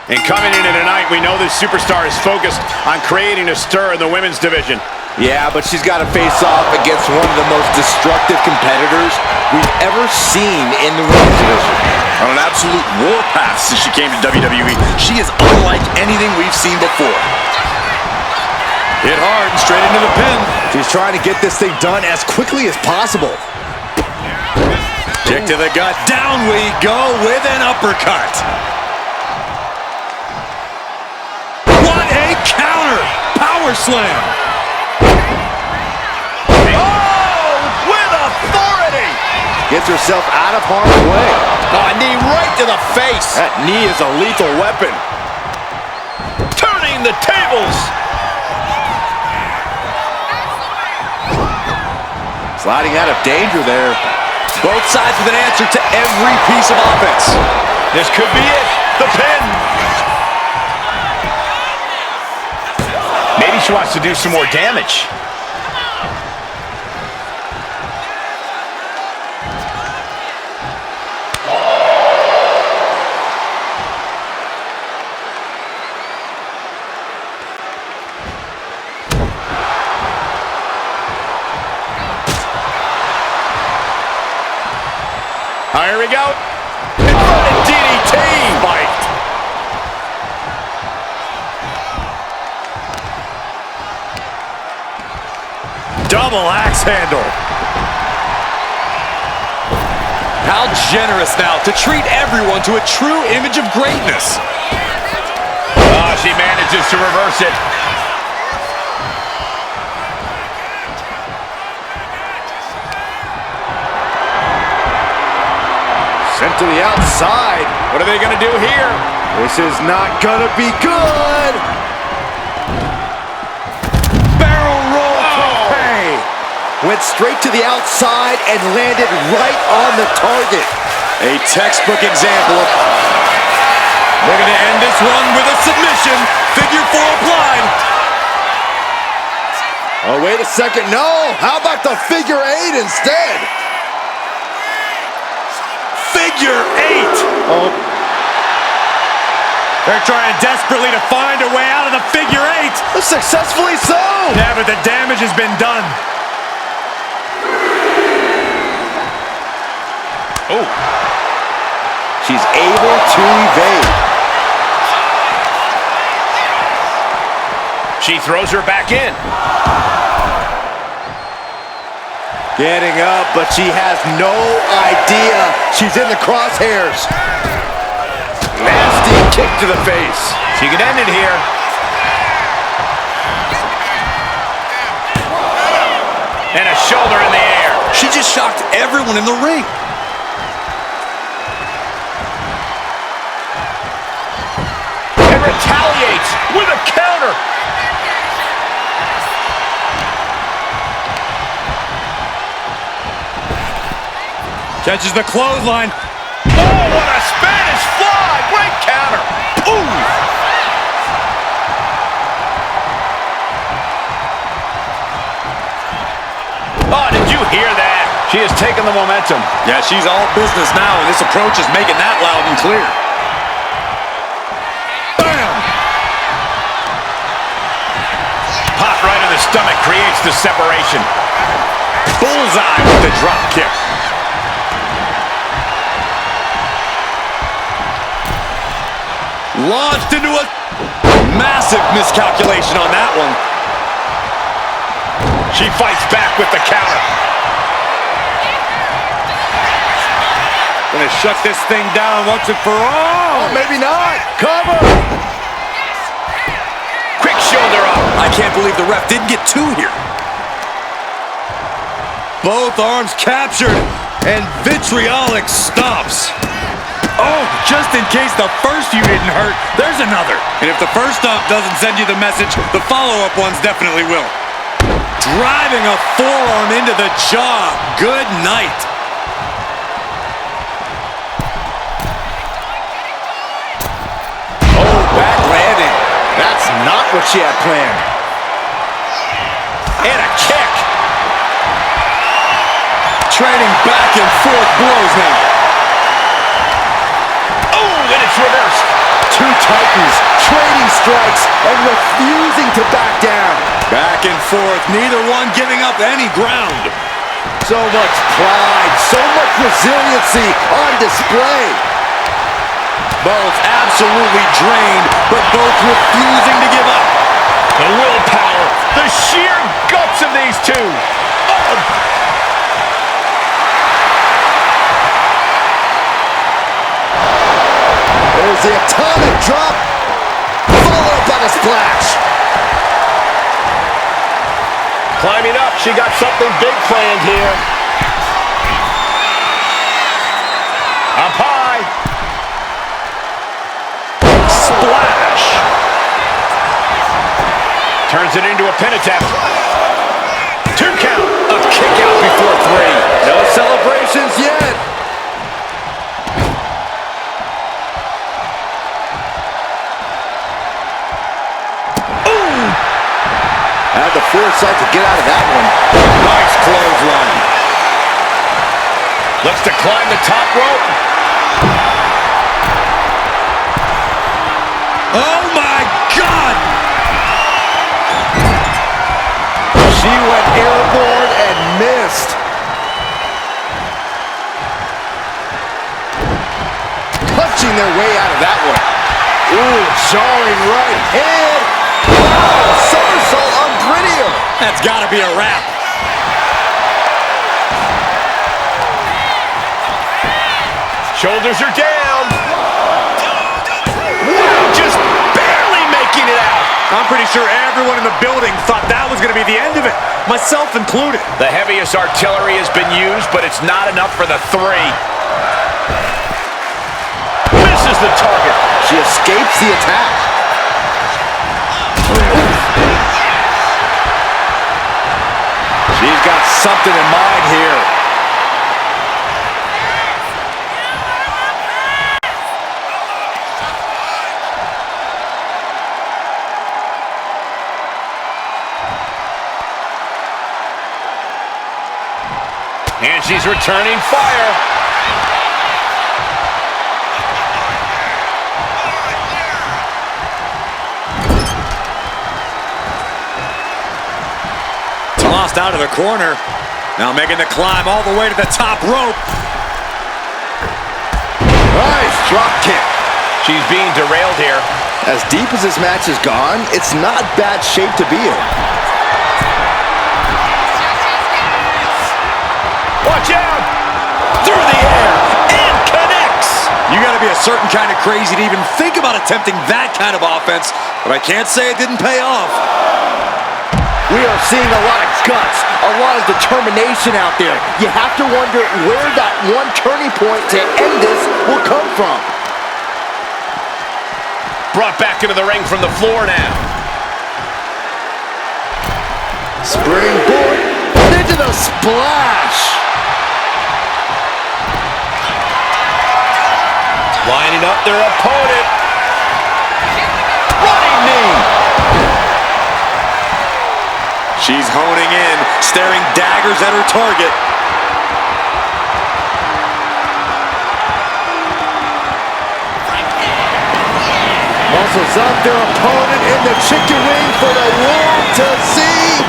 And coming into tonight, we know this superstar is focused on creating a stir in the women's division. Yeah, but she's got to face off against one of the most destructive competitors we've ever seen in the women's division. On an absolute warpath since she came to WWE, she is unlike anything we've seen before. Hit hard and straight into the pin. She's trying to get this thing done as quickly as possible. Kick to the gut. Down we go with an uppercut. What a counter! Power slam. Oh, with authority. Gets herself out of harm's way. Oh, a knee right to the face. That knee is a lethal weapon. Turning the tables. Sliding out of danger there. Both sides with an answer to every piece of offense. This could be it. The pin. Maybe she wants to do some more damage. Here we go. Inverted DDT. Fight. Double axe handle. How generous now to treat everyone to a true image of greatness. Oh, she manages to reverse it. Sent to the outside. What are they going to do here? This is not going to be good. Barrel roll tope. Went straight to the outside and landed right on the target. A textbook example of... We're going to end this one with a submission. Figure 4 applied. Oh, wait a second. No. How about the figure 8 instead? Figure 8. Oh. They're trying desperately to find a way out of the figure 8. Successfully so. Yeah, but the damage has been done. Oh. She's able to evade. She throws her back in. Getting up, but she has no idea she's in the crosshairs. Nasty kick to the face. She can end it here. And a shoulder in the air. She just shocked everyone in the ring. with a counter. Catches the clothesline. Oh, what a Spanish fly. Great counter. Ooh. Oh, did you hear that? She has taken the momentum. Yeah, she's all business now, and this approach is making that loud and clear. Bam! Pop right in the stomach creates the separation. Bullseye with the drop kick. Launched into a massive miscalculation on that one. She fights back with the counter. Gonna shut this thing down once and for all. Oh, maybe not. Cover. Quick shoulder up. I can't believe the ref didn't get two here. Both arms captured, and vitriolic stops. Oh, just in case the first few didn't hurt, there's another. And if the first stomp doesn't send you the message, the follow-up ones definitely will. Driving a forearm into the jaw. Good night. Oh, bad landing. That's not what she had planned. And a kick. Trading back and forth blows now. Oh, and it's reversed. Two titans trading strikes and refusing to back down. Back and forth, neither one giving up any ground. So much pride, so much resiliency on display. Both absolutely drained, but both refusing to give up. The willpower, the sheer guts of these two. Oh. There's the atomic drop, followed by the splash. Climbing up, she got something big planned here. Up high. Splash. Turns it into a pin attempt. 2 count. A kick out before 3. No celebrations yet. Had the foresight to get out of that one. Nice clothesline. Looks to climb the top rope. Oh my God! She went airborne and missed. Punching their way out of that one. Ooh, jarring right hand. Wow, somersault on Brittier. That's got to be a wrap. Shoulders are down. Just barely making it out. I'm pretty sure everyone in the building thought that was going to be the end of it, myself included. The heaviest artillery has been used, but it's not enough for the 3. Misses the target. She escapes the attack. She's got something in mind here. And she's returning fire. Tossed out of the corner. Now making the climb all the way to the top rope. Nice drop kick. She's being derailed here. As deep as this match has gone, it's not bad shape to be in. Watch out! Through the air and connects. You got to be a certain kind of crazy to even think about attempting that kind of offense, but I can't say it didn't pay off. We are seeing a lot of guts, a lot of determination out there. You have to wonder where that one turning point to end this will come from. brought back into the ring from the floor now. Springboard into the splash. Lining up their opponent. Running knee. She's honing in, staring daggers at her target. Muscles up their opponent in the chicken wing for the world to see.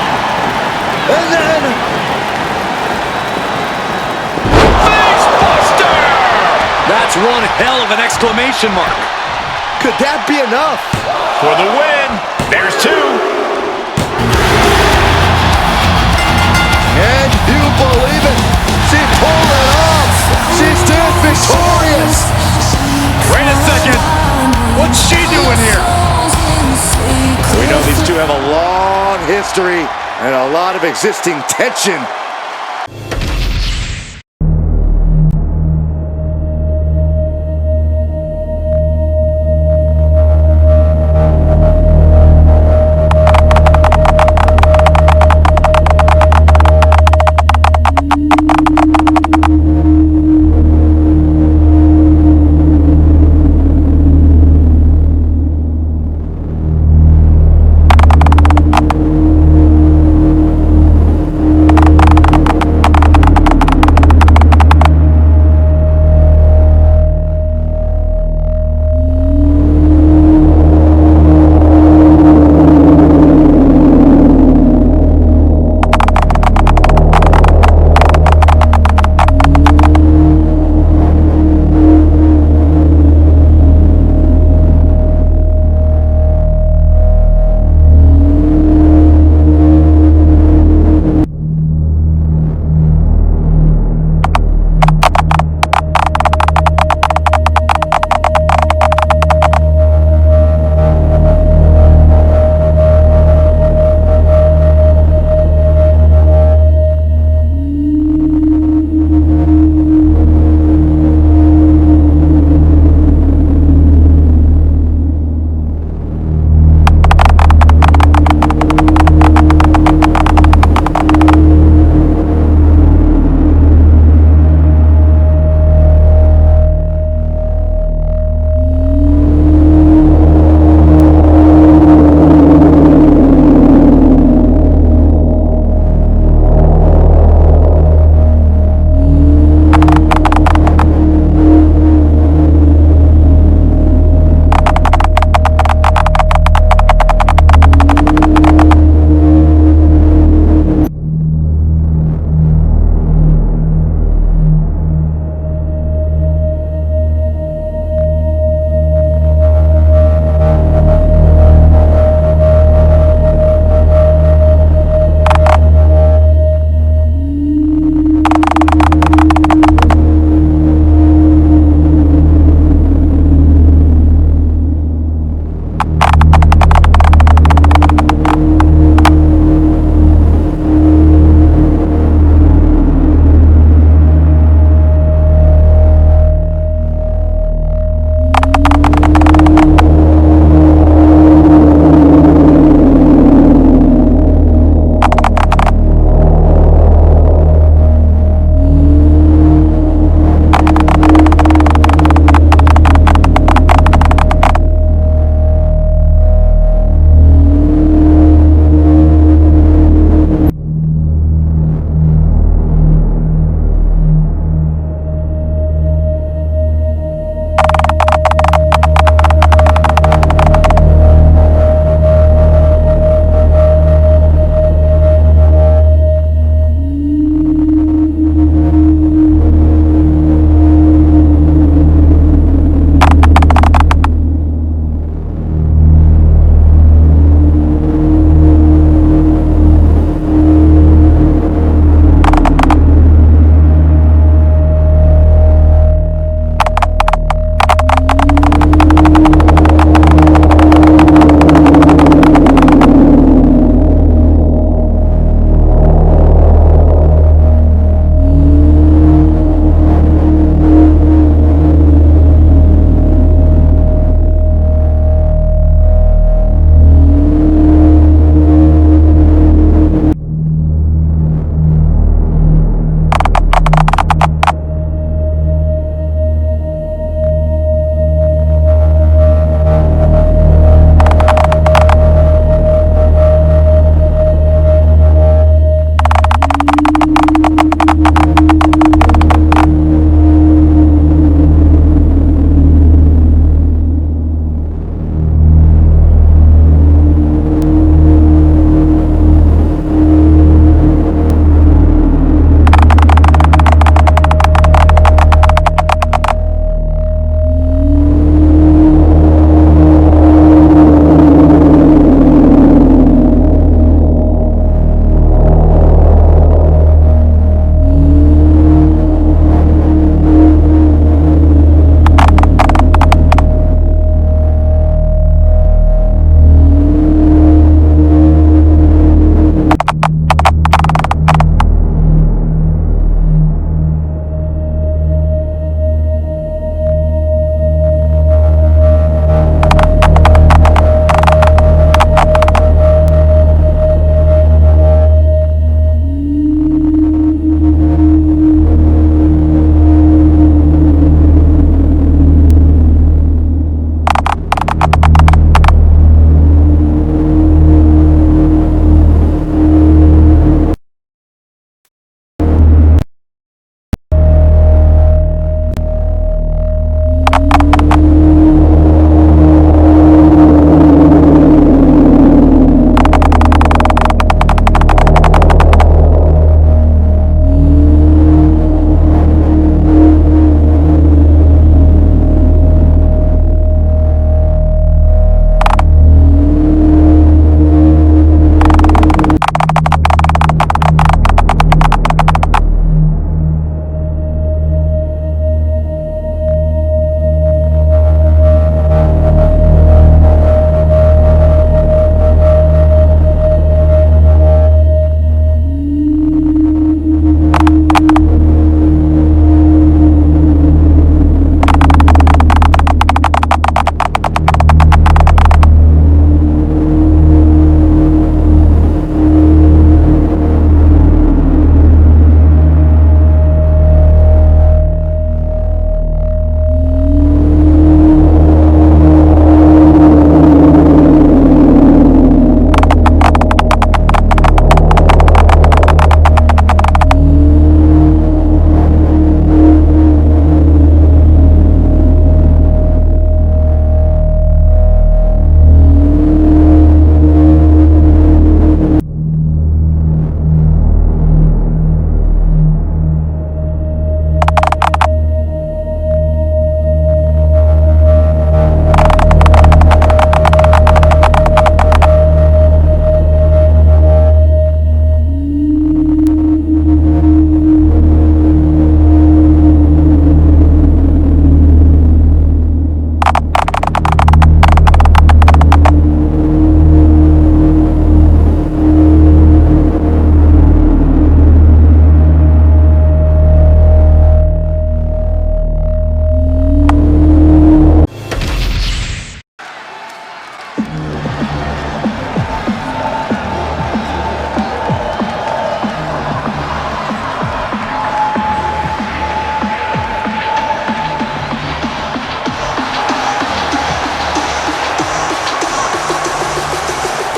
And then Facebuster! That's one hell of an exclamation mark. could that be enough? For the win. There's two. Can you believe it? She pulled it off. She stood victorious. Wait a second. What's she doing here? We know these two have a long history and a lot of existing tension.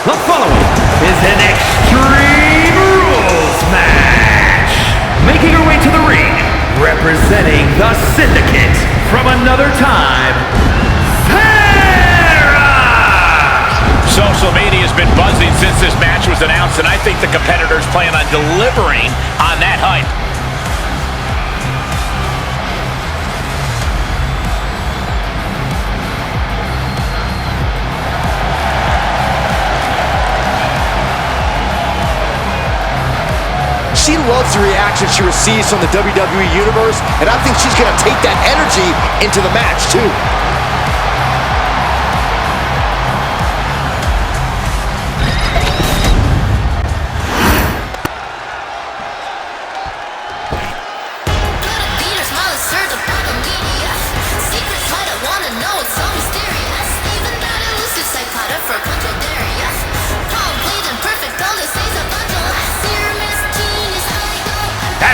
The following is an Extreme Rules match. Making her way to the ring, representing the Syndicate from another time, Social media has been buzzing since this match was announced, and I think the competitors plan on delivering on that hype. She loves the reaction she receives from the WWE Universe, and I think she's going to take that energy into the match, too.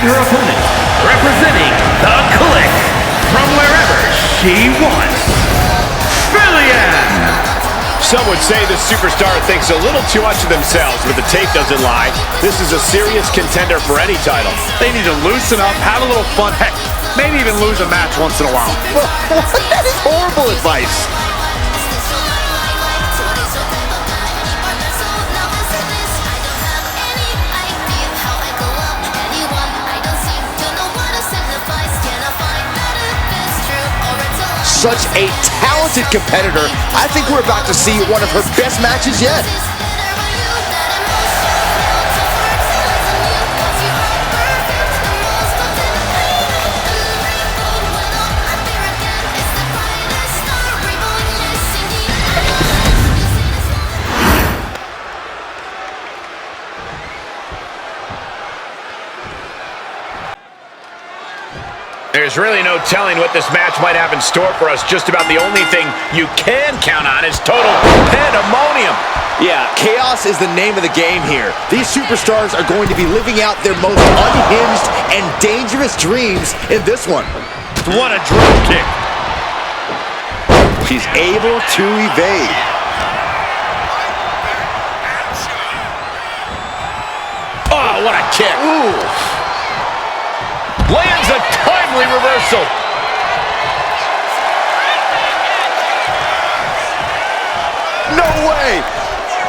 Her opponent, representing the Click, from wherever she wants, Filian! Some would say the superstar thinks a little too much of themselves, but the tape doesn't lie. This is a serious contender for any title. They need to loosen up, have a little fun, heck, maybe even lose a match once in a while. That is horrible advice. Such a talented competitor. I think we're about to see one of her best matches yet. There's really no telling what this match might have in store for us. Just about the only thing you can count on is total pandemonium. Yeah, chaos is the name of the game here. These superstars are going to be living out their most unhinged and dangerous dreams in this one. What a drop kick. She's able to evade. Oh, what a kick. Ooh. Lands a timely reversal. No way.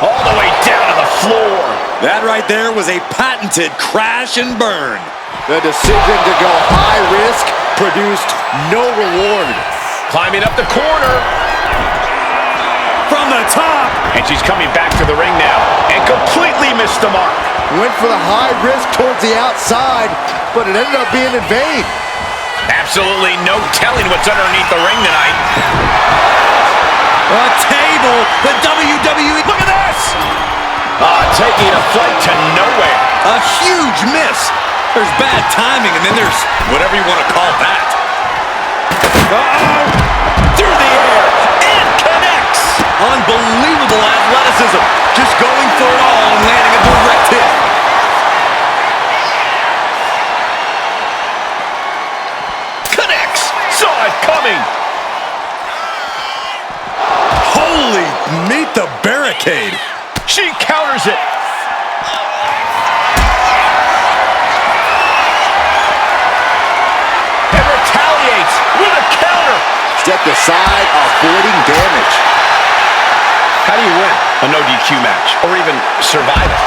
All the way down to the floor. That right there was a patented crash and burn. The decision to go high risk produced no reward. Climbing up the corner. From the top. And she's coming back to the ring now and completely missed the mark. Went for the high risk towards the outside, but it ended up being in vain. Absolutely no telling what's underneath the ring tonight. A table. The WWE. Look at this. Taking a flight to nowhere. A huge miss. There's bad timing, and then there's whatever you want to call that. Through the air. And connects. Unbelievable athleticism. Just going for it all and landing a direct hit. Connects. Saw it coming. Holy, meet the barricade. She counters it. And retaliates with a counter. Stepped aside, avoiding damage. How do you win a no DQ match or even survive it?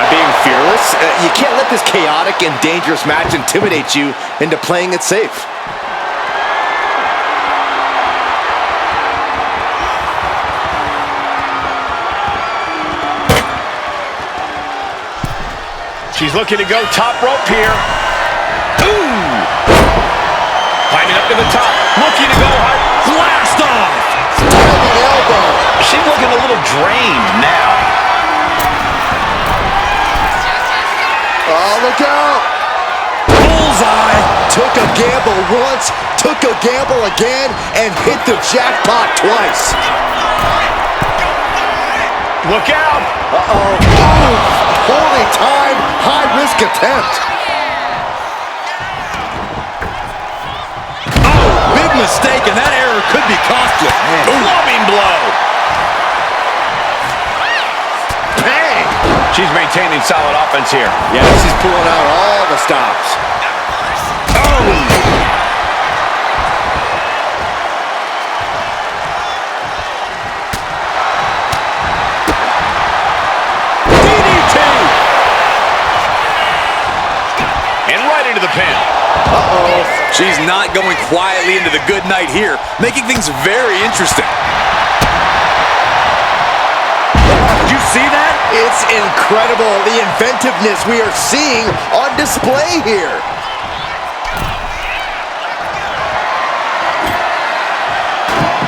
By being fearless, you can't let this chaotic and dangerous match intimidate you into playing it safe. She's looking to go top rope here. Ooh! Climbing up to the top, looking to go hard. Blast off! Diving elbow. She's looking a little drained now. Oh, look out! Bullseye! Took a gamble once, took a gamble again, and hit the jackpot twice. Look out! Uh-oh. Ooh. Poorly timed, high-risk attempt. Oh, big mistake, and that error could be costly. Clubbing blow. She's maintaining solid offense here. Yeah, she's pulling out all the stops. Into the pin. Uh-oh. She's not going quietly into the good night here, making things very interesting. Did you see that? It's incredible, the inventiveness we are seeing on display here.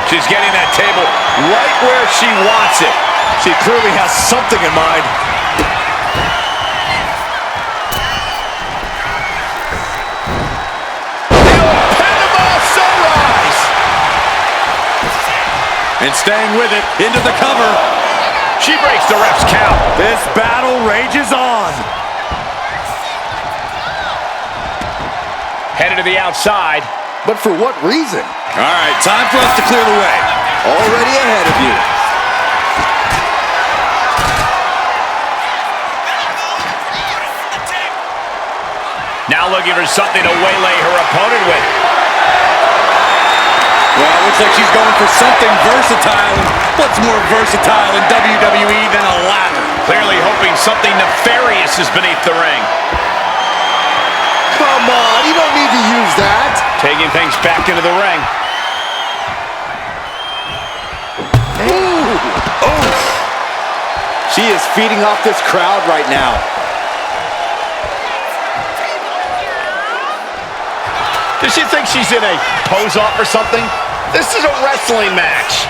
She's getting that table right where she wants it. She clearly has something in mind. And staying with it, into the cover. She breaks the ref's count. This battle rages on. Headed to the outside. But for what reason? All right, time for us to clear the way. Already ahead of you. Now looking for something to waylay her opponent with. Well, it looks like she's going for something versatile. What's more versatile in WWE than a ladder? Clearly hoping something nefarious is beneath the ring. Come on, you don't need to use that. Taking things back into the ring. Ooh. Oh. She is feeding off this crowd right now. Does she think she's in a pose-off or something? This is a wrestling match.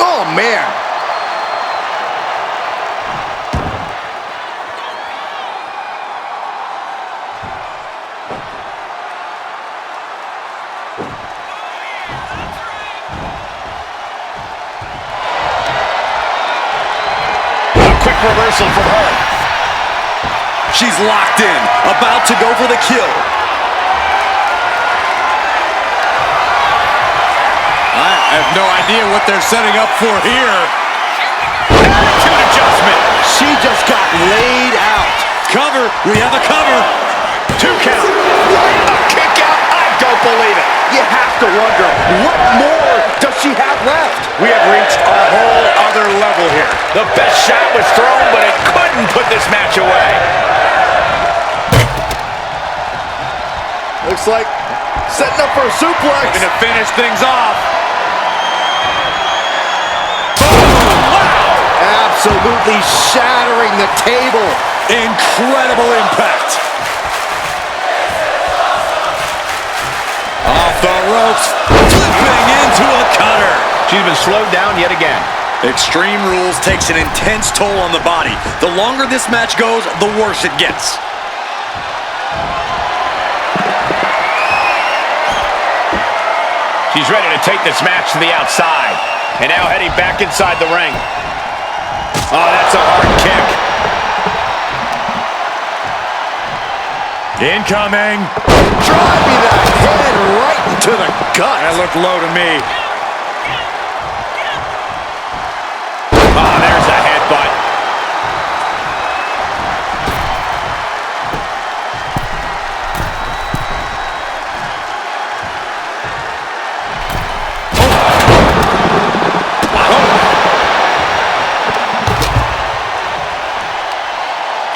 Oh, man. Reversal from her. She's locked in, about to go for the kill. I have no idea what they're setting up for here. Attitude adjustment. She just got laid out. Cover, we have a cover. 2 count. A kick out, I don't believe it. You have to wonder, what more does she have left? We have reached a whole other level here. The best shot was thrown, but it couldn't put this match away. Looks like setting up for a suplex. Looking to finish things off. Absolutely shattering the table. Incredible impact. Off the ropes, flipping into a cutter. She's been slowed down yet again. Extreme Rules takes an intense toll on the body. The longer this match goes, the worse it gets. She's ready to take this match to the outside. And now heading back inside the ring. Oh, that's a hard kick. Incoming. Driving that head right into the gut. That looked low to me. Oh, there's a headbutt.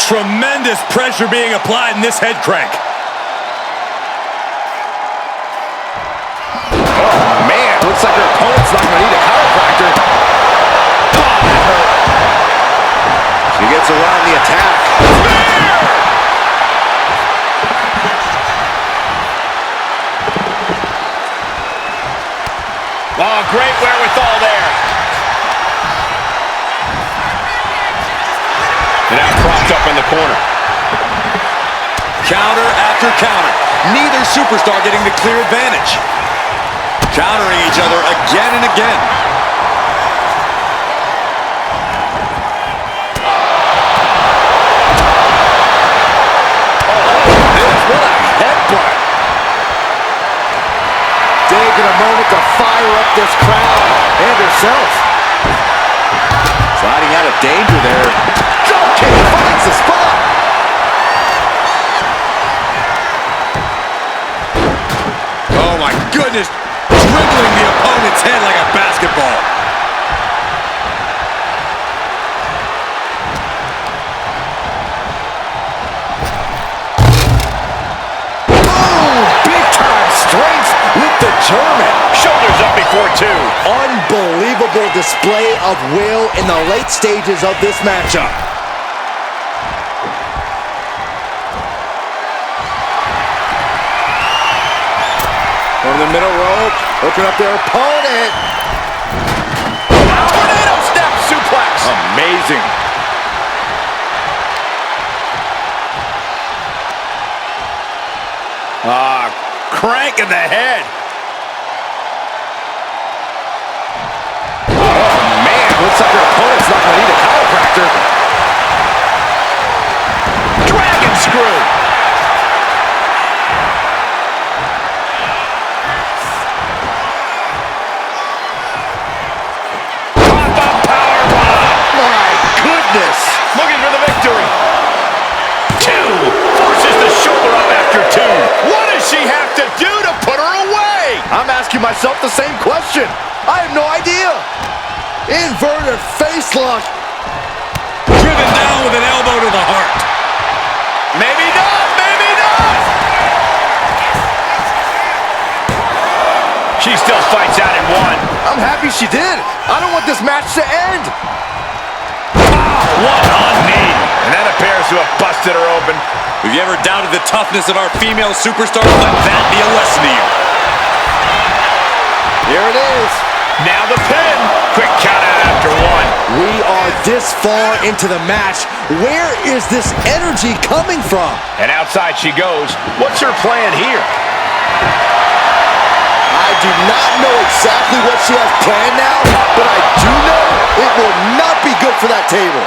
Tremendous pressure being applied in this head crank. Oh, man. Looks like her opponent's not going to need a chiropractor. Oh, that hurt. She gets around the attack. Oh, great wherewithal there. And now propped up in the corner. Counter after counter. Neither superstar getting the clear advantage. Countering each other again and again. What a headbutt. Taking a moment to fire up this crowd and herself. Sliding out of danger there. Drop kick finds the spot. Oh my goodness. Dribbling the opponent's head like a basketball. Strength with the German. Shoulders up before two. Unbelievable display of will in the late stages of this matchup. From the middle rope, hooking up their opponent. Tornado step suplex. Amazing. Crank in the head. Oh, man. Looks like her opponent's not going to need a chiropractor. Dragon screw. Pop-up powerbomb. My goodness. Looking for the victory. Two. Forces the shoulder up after two. What does she have to do to put her away? I'm asking myself the same question. I have no idea. Inverted face lock. Driven down with an elbow to the heart. Maybe not, maybe not. She still fights out in one. I'm happy she did. I don't want this match to end. One on knee. And that appears to have busted her open. Have you ever doubted the toughness of our female superstars? Let that be a lesson to you. Here it is. Now the pin. Quick count out after one. We are this far into the match. Where is this energy coming from? And outside she goes. What's her plan here? I do not know exactly what she has planned now, but I do know it will not be good for that table.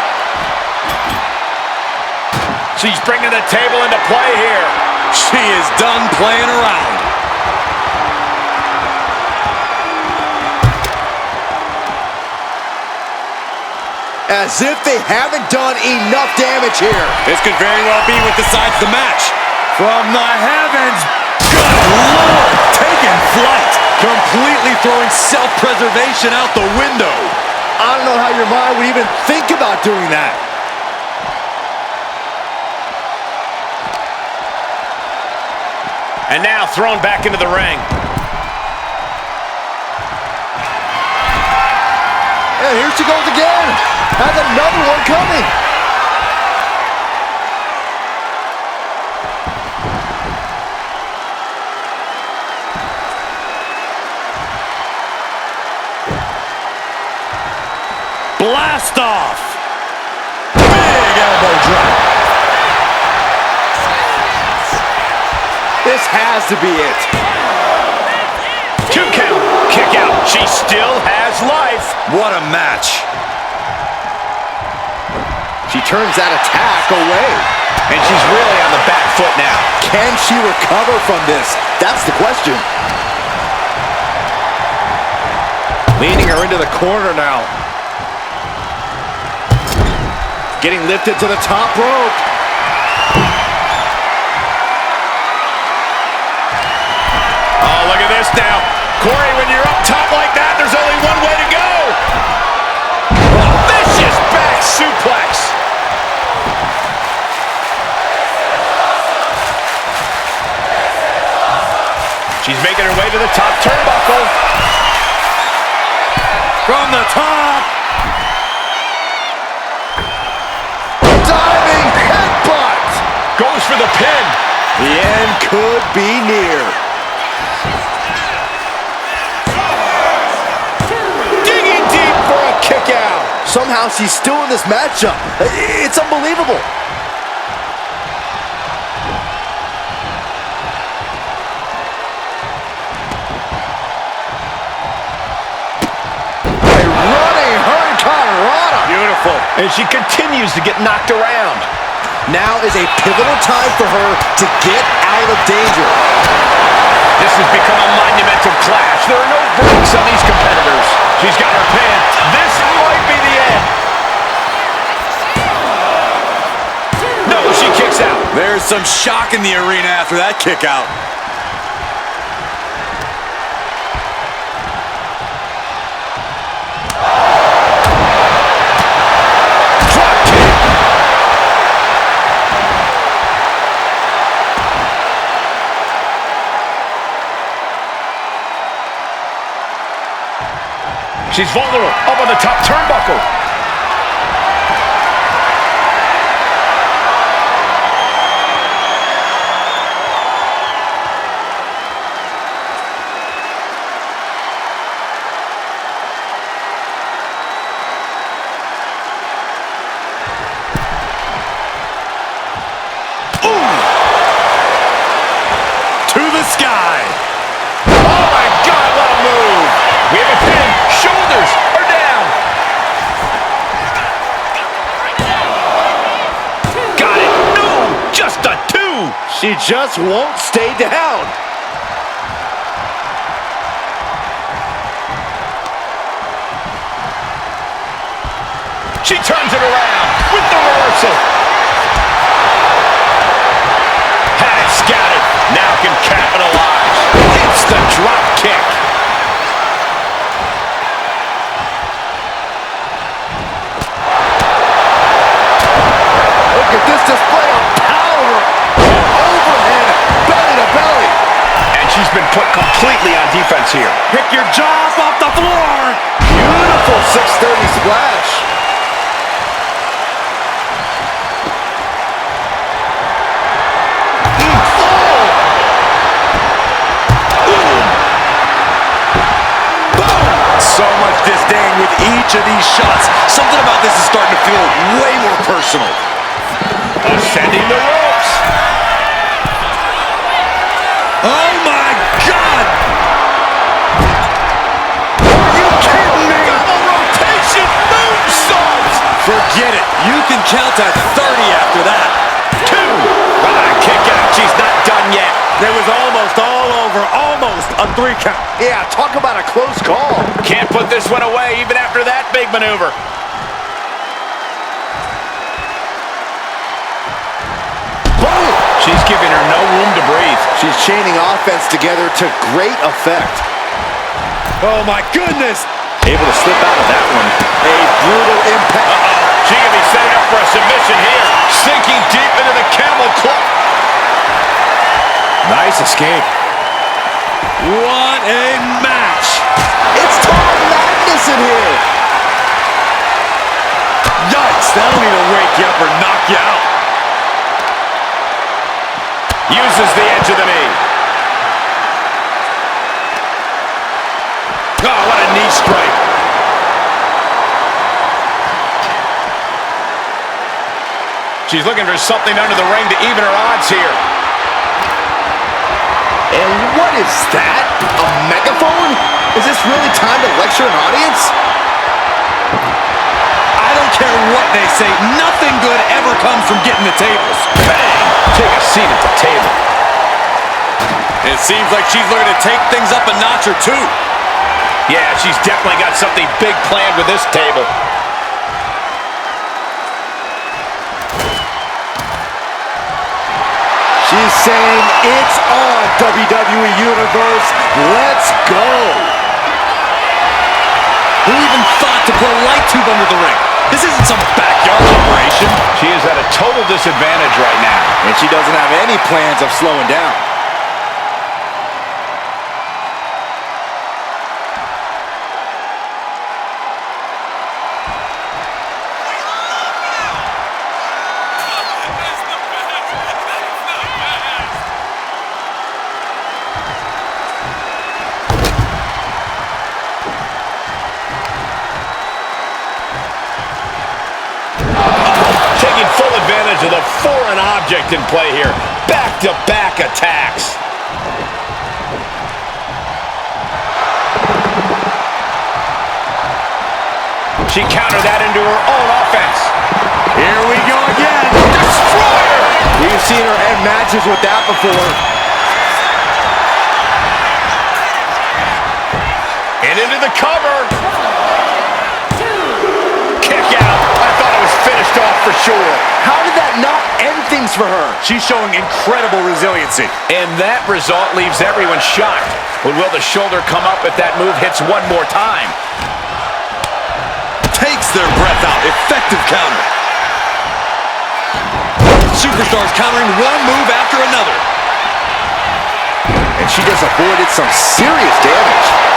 She's bringing the table into play here. She is done playing around. As if they haven't done enough damage here. This could very well be what decides the match. From the heavens. Good Lord. Taking flight. Completely throwing self-preservation out the window. I don't know how your mind would even think about doing that. And now thrown back into the ring. And here she goes again. Has another one coming. Blast off. Big elbow drop. This has to be it. 2 count. Kick out. She still has life. What a match. She turns that attack away. And she's really on the back foot now. Can she recover from this? That's the question. Leaning her into the corner now. Getting lifted to the top rope. Oh, look at this now. Corey, when you're up top like that, there's only one way to go. Vicious back suplex. She's making her way to the top turnbuckle. From the top. Diving headbutt. Goes for the pin. The end could be near. Digging deep for a kick out. Somehow she's still in this matchup. It's unbelievable. A running hurricanrana. Beautiful. And she continues to get knocked around. Now is a pivotal time for her to get out of danger. This has become a monumental clash. There are no breaks on these competitors. She's got her pin. This might be the end. No, she kicks out. There's some shock in the arena after that kick out. Drop kick. She's vulnerable. Up on the top turnbuckle. To the sky. Oh my God, what a move. We have a pin. Shoulders are down. Got it. No, just a 2. She just won't stay down. She turns it around with the reversal. Had it scouted. Now can capitalize. It's the drop kick. Look at this display of power. Overhead, belly to belly. And she's been put completely on defense here. Pick your jaw off the floor. Beautiful 630 splash. So much disdain with each of these shots. Something about this is starting to feel way more personal. Ascending the ropes. Oh my God! Are you kidding me? Double rotation moonsault. Forget it. You can count to 30 after that. 2. Kick out. She's not done yet. There was almost all over, almost a 3 count. Yeah, talk about a close call. Can't put this one away even after that big maneuver. Boom! She's giving her no room to breathe. She's chaining offense together to great effect. Oh my goodness! Able to slip out of that one. A brutal impact. She can be setting up for a submission here. Sinking deep into the camel clutch. Nice escape. What a match! It's total madness in here. Yikes! That'll either wake you up or knock you out. Uses the edge of the knee. Oh, what a knee strike. She's looking for something under the ring to even her odds here. And what is that? A megaphone? Is this really time to lecture an audience? I don't care what they say. Nothing good ever comes from getting the tables. Bang! Take a seat at the table. It seems like she's looking to take things up a notch or 2. Yeah, she's definitely got something big planned with this table. She's saying it's on, WWE Universe. Let's go. Who even thought to put a light tube under the ring? This isn't some backyard operation. She is at a total disadvantage right now. And she doesn't have any plans of slowing down. To the foreign object in play here. Back-to-back attacks. She countered that into her own offense. Here we go again. Destroyer! We've seen her end matches with that before. And into the cover. Kick out. I thought it was finished off for sure. How did that not end things for her? She's showing incredible resiliency. And that result leaves everyone shocked. But will the shoulder come up if that move hits one more time? Takes their breath out. Effective counter. Superstars countering one move after another. And she just avoided some serious damage.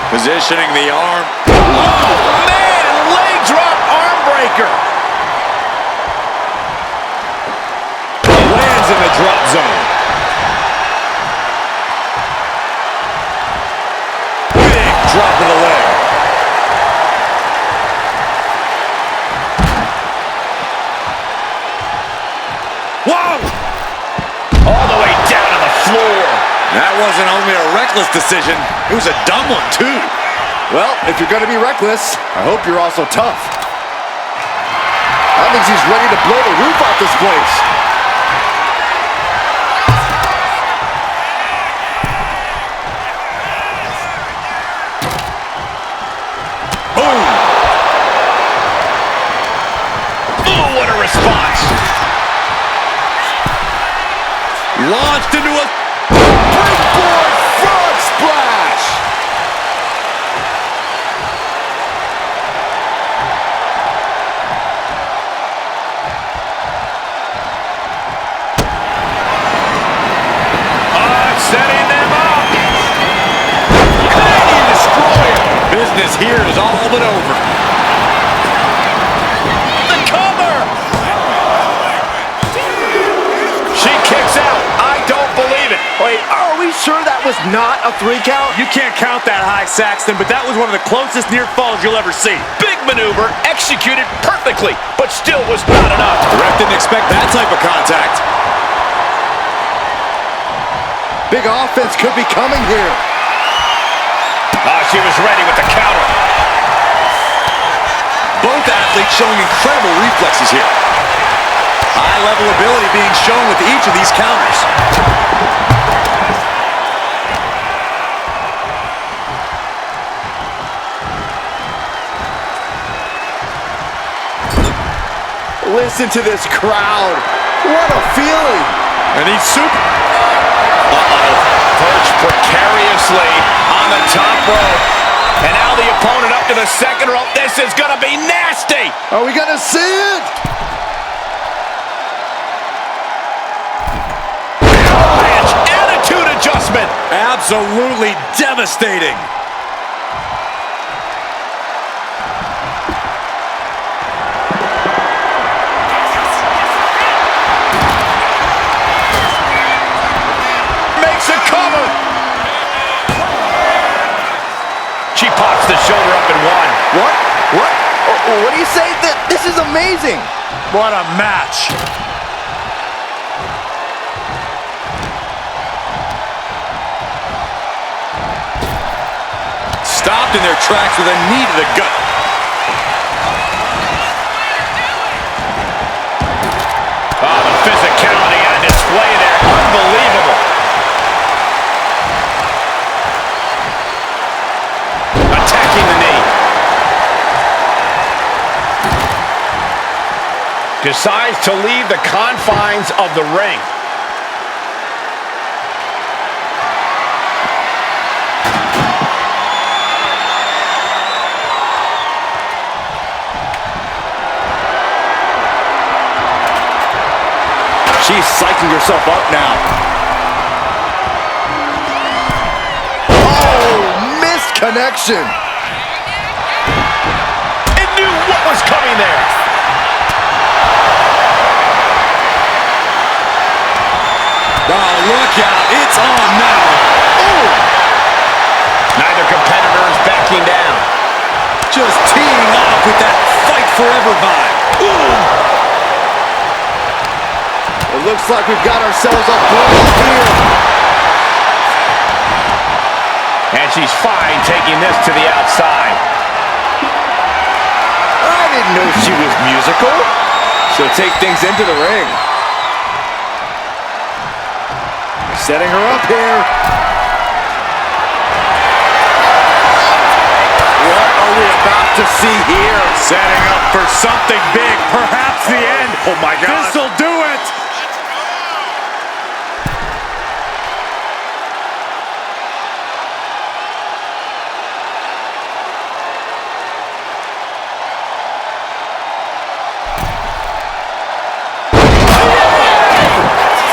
Positioning the arm. Oh, man! Leg drop arm breaker. Lands in the drop zone. Big drop of the leg. Whoa! All the way down to the floor. That wasn't only a reckless decision, it was a dumb one, too. Well, if you're going to be reckless, I hope you're also tough. That means he's ready to blow the roof off this place. Boom! Oh, what a response! Launched into a... Springboard frog splash! Setting them up! Canadian destroyer! Business here is all but over. The cover! She kicks out. I don't believe it. Wait, are we sure that was not a 3 count? You can't count that high, Saxton, but that was one of the closest near falls you'll ever see. Big maneuver, executed perfectly, but still was not enough. The ref didn't expect that type of contact. Big offense could be coming here. Oh, she was ready with the counter. Both athletes showing incredible reflexes here. High-level ability being shown with each of these counters. Listen to this crowd. What a feeling. And he's super... Perched precariously on the top rope. And now the opponent up to the second rope. This is going to be nasty. Are we going to see it? Avalanche attitude adjustment. Absolutely devastating. She pops the shoulder up and one. What? What do you say? This is amazing. What a match. Stopped in their tracks with a knee to the gut. Oh, the physicality on display there. Unbelievable. Attacking the knee. Decides to leave the confines of the ring. She's psyching herself up now. Oh, missed connection. It knew what was coming there. Oh, look out. It's on now. Ooh. Neither competitor is backing down. Just teeing off with that fight forever vibe. Ooh. It looks like we've got ourselves a brawl here. And she's fine taking this to the outside. I didn't know she was musical. She'll take things into the ring. Setting her up here. to see here? Setting up for something big, perhaps the end. Oh my God. This'll do it.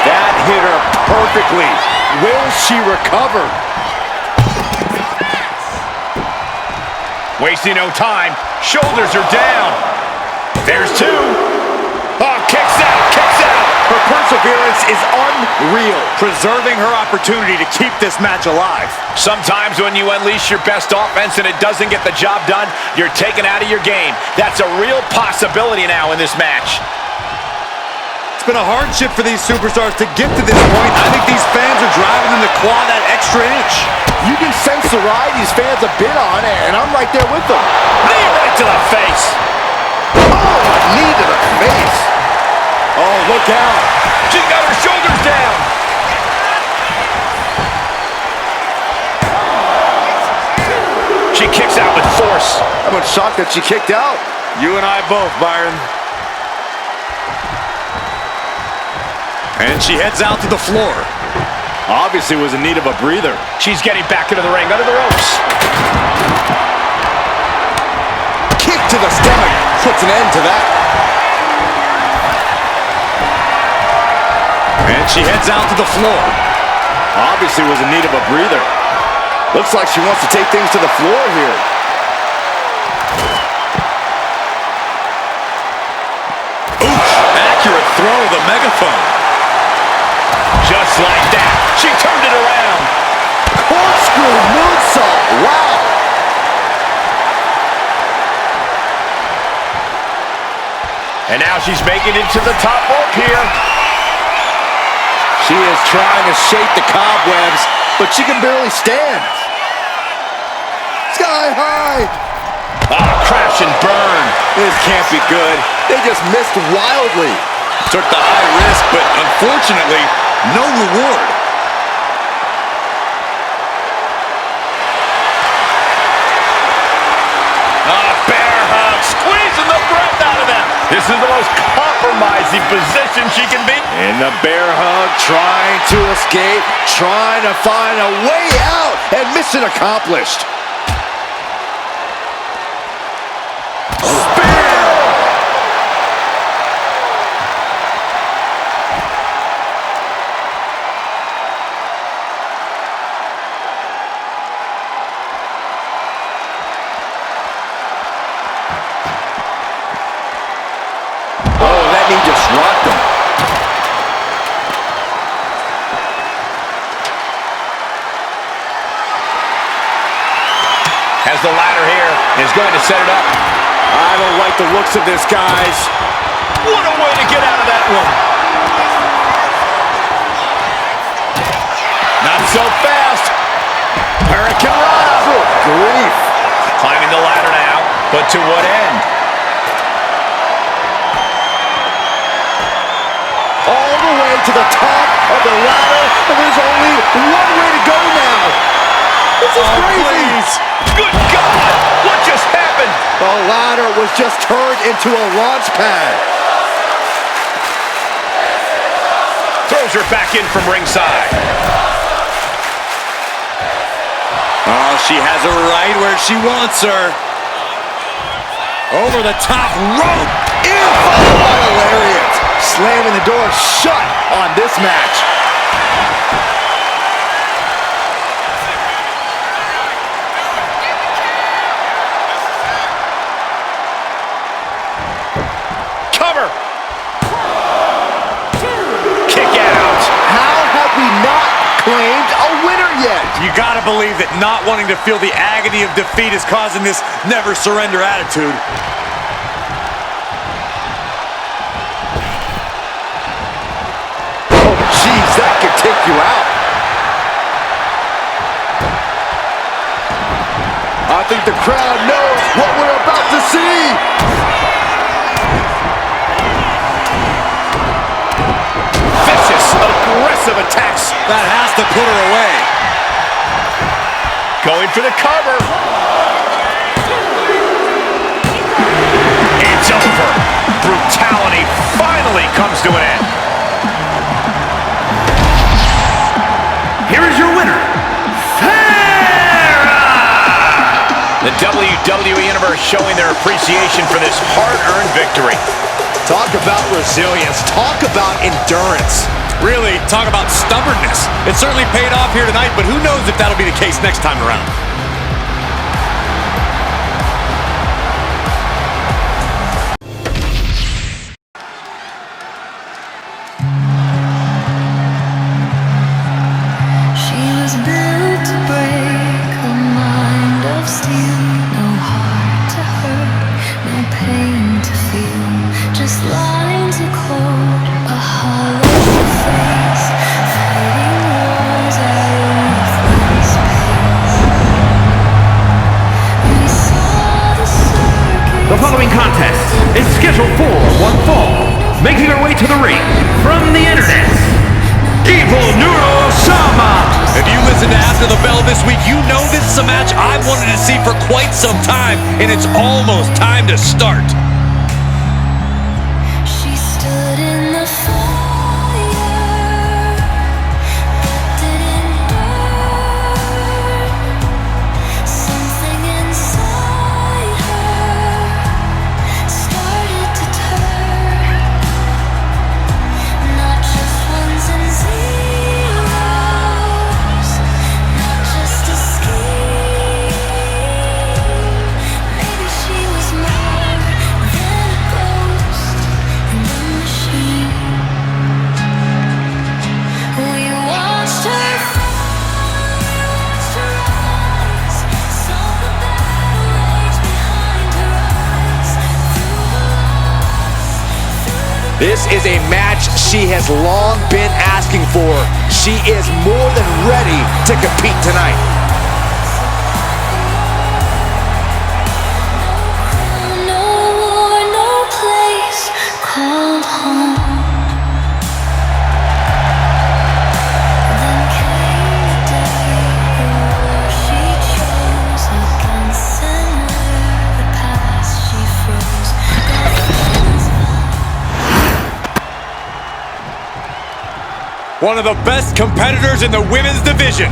That hit her perfectly. Will she recover? Wasting no time. Shoulders are down. There's two. Oh, kicks out, kicks out. Her perseverance is unreal. Preserving her opportunity to keep this match alive. Sometimes when you unleash your best offense and it doesn't get the job done, you're taken out of your game. That's a real possibility now in this match. It's been a hardship for these superstars to get to this point. I think these fans are driving them to claw that extra inch. You can sense the ride these fans have been on, and I'm right there with them. Knee right to the face. Oh, a knee to the face. Oh, look out. She's got her shoulders down. She kicks out with force. I'm shocked that she kicked out. You and I both, Byron. And she heads out to the floor. Obviously was in need of a breather. She's getting back into the ring, under the ropes. Kick to the stomach puts an end to that. And she heads out to the floor. Obviously was in need of a breather. Looks like she wants to take things to the floor here. Oof, accurate throw of the megaphone. Just like that, she turned it around. Corkscrew moonsault, wow. And now she's making it to the top rope here. She is trying to shake the cobwebs, but she can barely stand. Sky high. Ah, crash and burn. This can't be good. They just missed wildly. Took the high risk, but unfortunately, no reward. Bear hug, squeezing the breath out of them. This is the most compromising position she can be. And the bear hug, trying to escape, trying to find a way out, and mission accomplished. Just rocked him. Has the ladder here, is going to set it up. I don't like the looks of this, guys. What a way to get out of that one. Not so fast. Hurricane Rana. Good grief. Climbing the ladder now, but to what end? All the way to the top of the ladder, and there's only one way to go now. This is crazy. Please. Good God, what just happened? The ladder was just turned into a launch pad. Throws her back in from ringside. Oh, she has her right where she wants her. Over the top rope. Followed by a lariat. Slamming the door shut on this match. Cover. Kick out. How have we not claimed a winner yet? You gotta believe that not wanting to feel the agony of defeat is causing this never surrender attitude. Jeez, that could take you out. I think the crowd knows what we're about to see. Vicious, aggressive attacks. That has to put her away. Going for the cover. over. Brutality finally comes to an end. Here is your winner, The WWE Universe showing their appreciation for this hard-earned victory. Talk about resilience. Talk about endurance. Really, talk about stubbornness. It certainly paid off here tonight, but who knows if that'll be the case next time around. She was built to break, a mind of steel. No heart to hurt, no pain to feel. Just lines of code, a hollow face, fighting wars at a ruthless pace. We saw the circus. The following contest is scheduled for one fall. Making her way to the ring from the internet, Evil Neuro Sama. If you listen to After the Bell this week, you know this is a match I've wanted to see for quite some time, and it's almost time to start. She stood in the fire, didn't burn. Something inside her started to turn. Not just ones and zeros, not just a scheme. Maybe she was more than a ghost in the machine. We watched her fall, we watched her rise, saw the battle rage behind her eyes. Through the loss, through the This is a match she has long been asking for. She is more than ready to compete tonight. no war, no place called home. Then came the day, the war she chose against center, the past she froze. One of the best competitors in the women's division.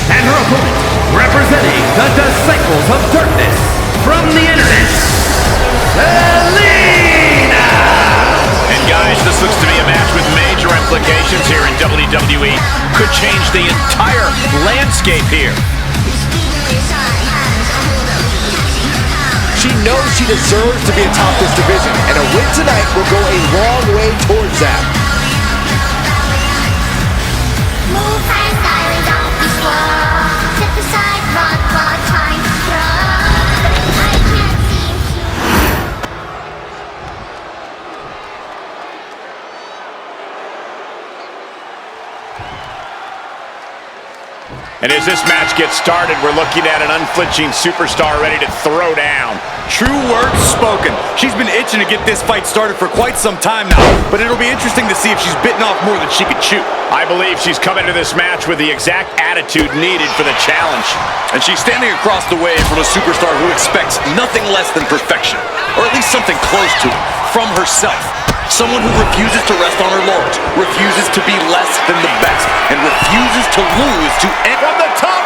And her opponent, representing the Disciples of Darkness from the internet, Layna. And guys, this looks to be a match with major implications here in WWE. Could change the entire landscape here. She knows she deserves to be atop this division, and a win tonight will go a long way towards that. Move fast, dialing down this wall. Step aside, run, while trying to run. I can't seem to. And as this match gets started, we're looking at an unflinching superstar ready to throw down. True words spoken. She's been itching to get this fight started for quite some time now, but it'll be interesting to see if she's bitten off more than she could chew. I believe she's come into this match with the exact attitude needed for the challenge. And she's standing across the way from a superstar who expects nothing less than perfection, or at least something close to it, from herself. Someone who refuses to rest on her laurels, refuses to be less than the best, and refuses to lose to any... From the top,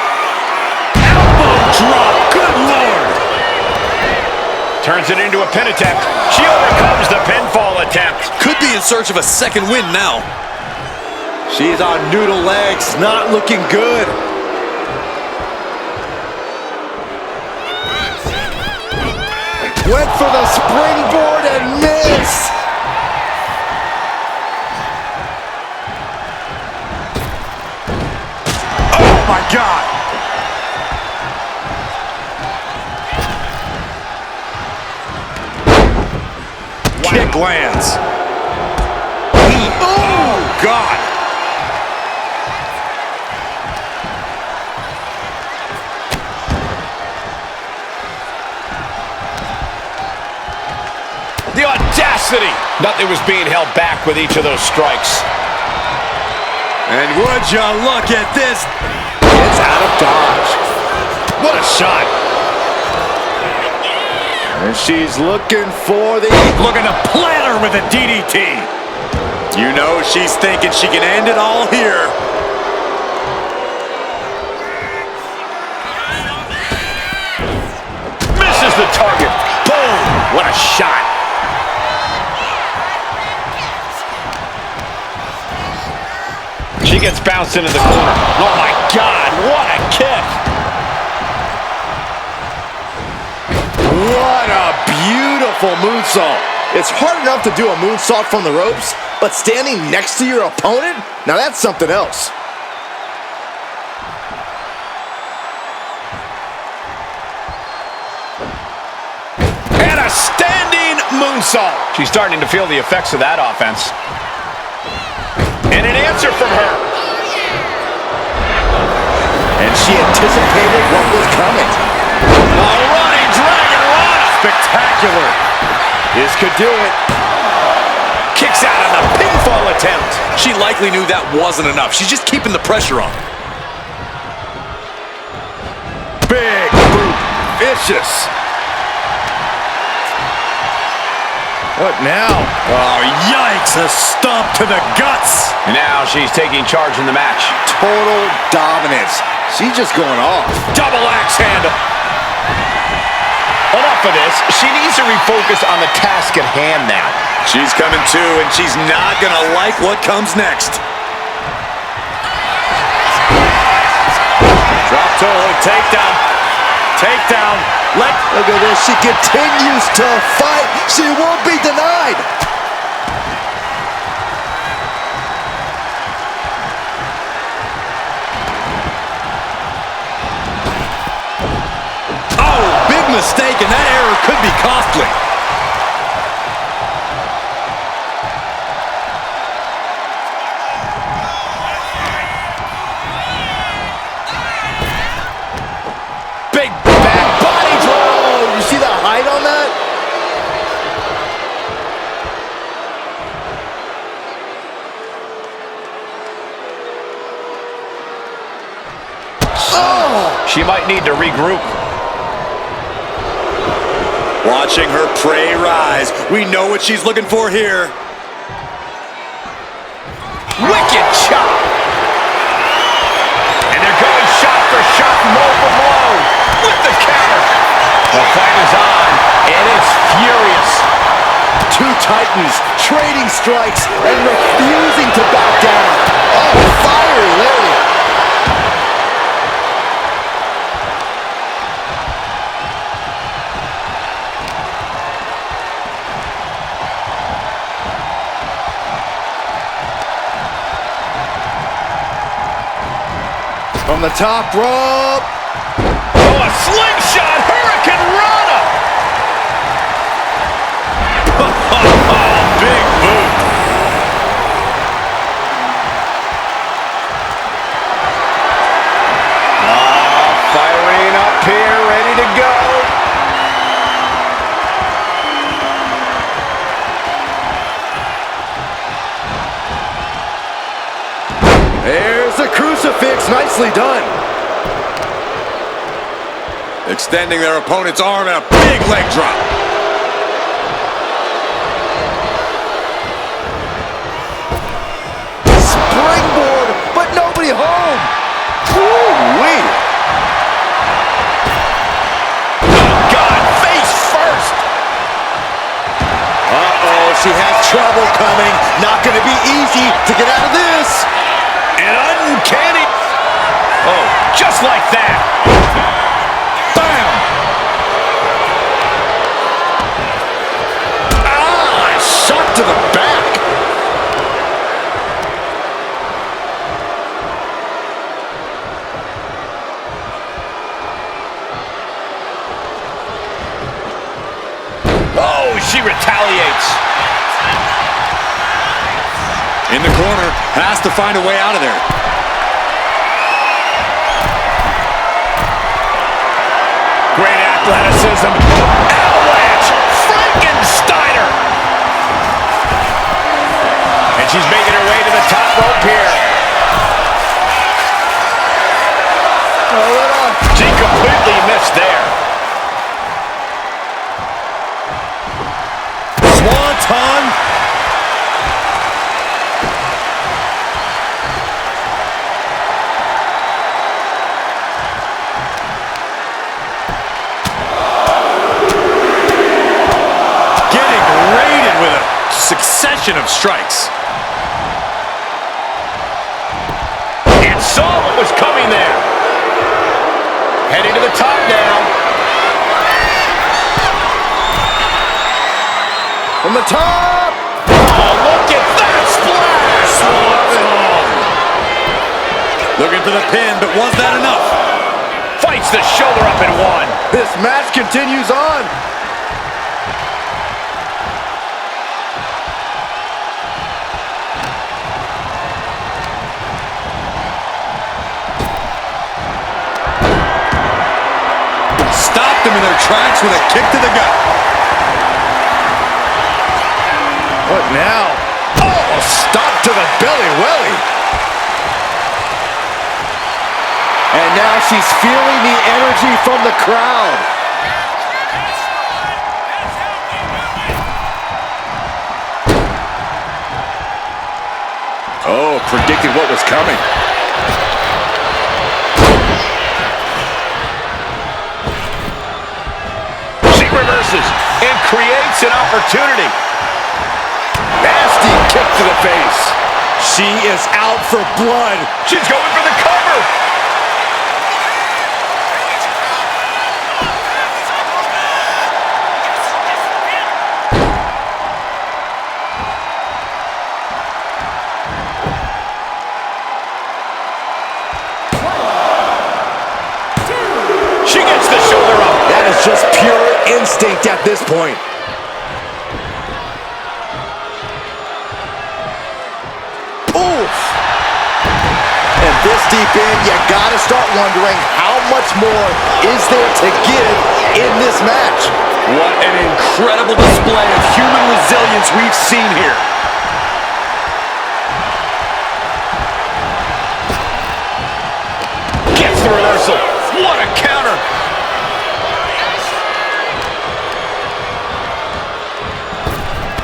elbow drop, good lord! Turns it into a pin attempt. She overcomes the pinfall attempt. Could be in search of a second win now. She's on noodle legs, not looking good. Went for the springboard and missed. Oh my God! Kick lands. Oh God! The audacity! Nothing was being held back with each of those strikes. And would you look at this? It's out of dodge. What a shot. And she's looking for the... Looking to plant her with a DDT. You know she's thinking she can end it all here. Misses the target. Boom. What a shot. She gets bounced into the corner. Oh my God, what a kick. What a beautiful moonsault. It's hard enough to do a moonsault from the ropes, but standing next to your opponent? Now that's something else. And a standing moonsault. She's starting to feel the effects of that offense. And an answer from her. And she anticipated what was coming. A running dragon rana. Spectacular. This could do it. Kicks out on the pinfall attempt. She likely knew that wasn't enough. She's just keeping the pressure on. Big boot. Vicious. What now? Oh, yikes. A stomp to the guts. And now she's taking charge in the match. Total dominance. She's just going off. Double axe handle. Enough of this. She needs to refocus on the task at hand now. She's coming to, and she's not going to like what comes next. Drop toe hook, takedown. Takedown. Look at this. She continues to fight. She won't be denied. Oh, big mistake, and that error could be costly. Big back body throw. You see the height on that? Oh! She might need to regroup. Watching her prey rise. We know what she's looking for here. Wicked chop. And they're going shot for shot, blow for blow. With the counter. The fight is on, and it's furious. Two titans trading strikes and refusing to back down. Oh, fiery lariat. From the top rope. Oh, a slingshot hurricane rana. Big boot. Firing up here, ready to go. There's the crucifix. Nicely done. Extending their opponent's arm and a big leg drop. Springboard, but nobody home. Woo-wee. Oh, God, face first. Uh-oh, she has trouble coming. Not going to be easy to get out of this. And uncanny. Oh, just like that. Bam. Ah, shot to the back. Oh, she retaliates. In the corner, has to find a way out of there. Great athleticism. Avalanche. Frankensteiner. And she's making her way to the top rope here. Oh, She completely succession of strikes. And saw what was coming there. Heading to the top now. From the top! Oh, look at that splash! Love it. Looking for the pin, but was that enough? Fights the shoulder up and one. This match continues on. Stopped them in their tracks with a kick to the gut. What now? Oh, stop to the belly welly. And now she's feeling the energy from the crowd. Oh, predicted what was coming. She reverses and creates an opportunity. Nasty kick to the face. She is out for blood. She's going for the cover. She gets the shoulder up. That is just pure instinct at this point. Oof! And this deep in, you gotta start wondering how much more is there to give in this match. What an incredible display of human resilience we've seen here. Gets the reversal. What a counter.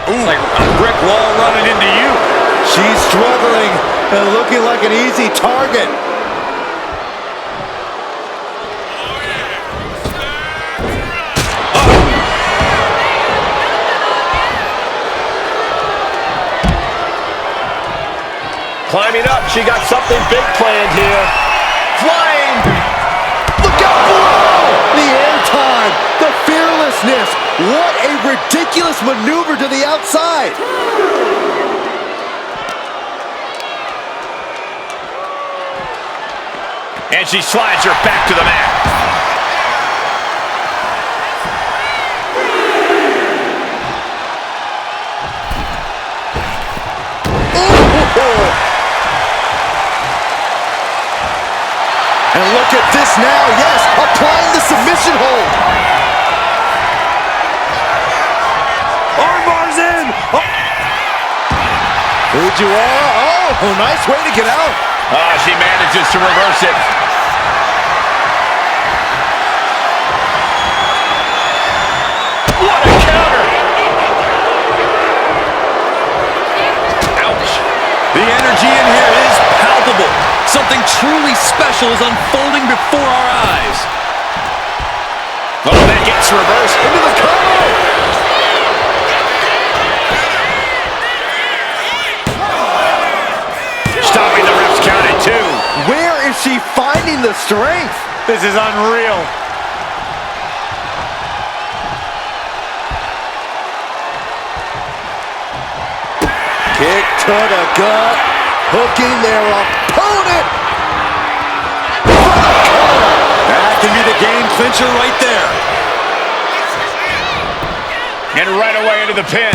Ooh, like a brick wall running into you. She's struggling and looking like an easy target. Climbing up, she got something big planned here. Flying! Look out below! The airtime, the fearlessness. What a ridiculous maneuver to the outside. And she slides her back to the mat. And look at this now, yes, applying the submission hold. Armbars in! Fujiwara, oh, nice way to get out. She manages to reverse it. What a counter! Ouch. The energy in here is palpable. Something truly special is unfolding before our eyes. Oh, that gets reversed into the combo! Stopping the ref's count at 2. Where is she finding the strength? This is unreal. Kick to the gut, hooking their opponent. That can be the game clincher right there. And right away into the pin.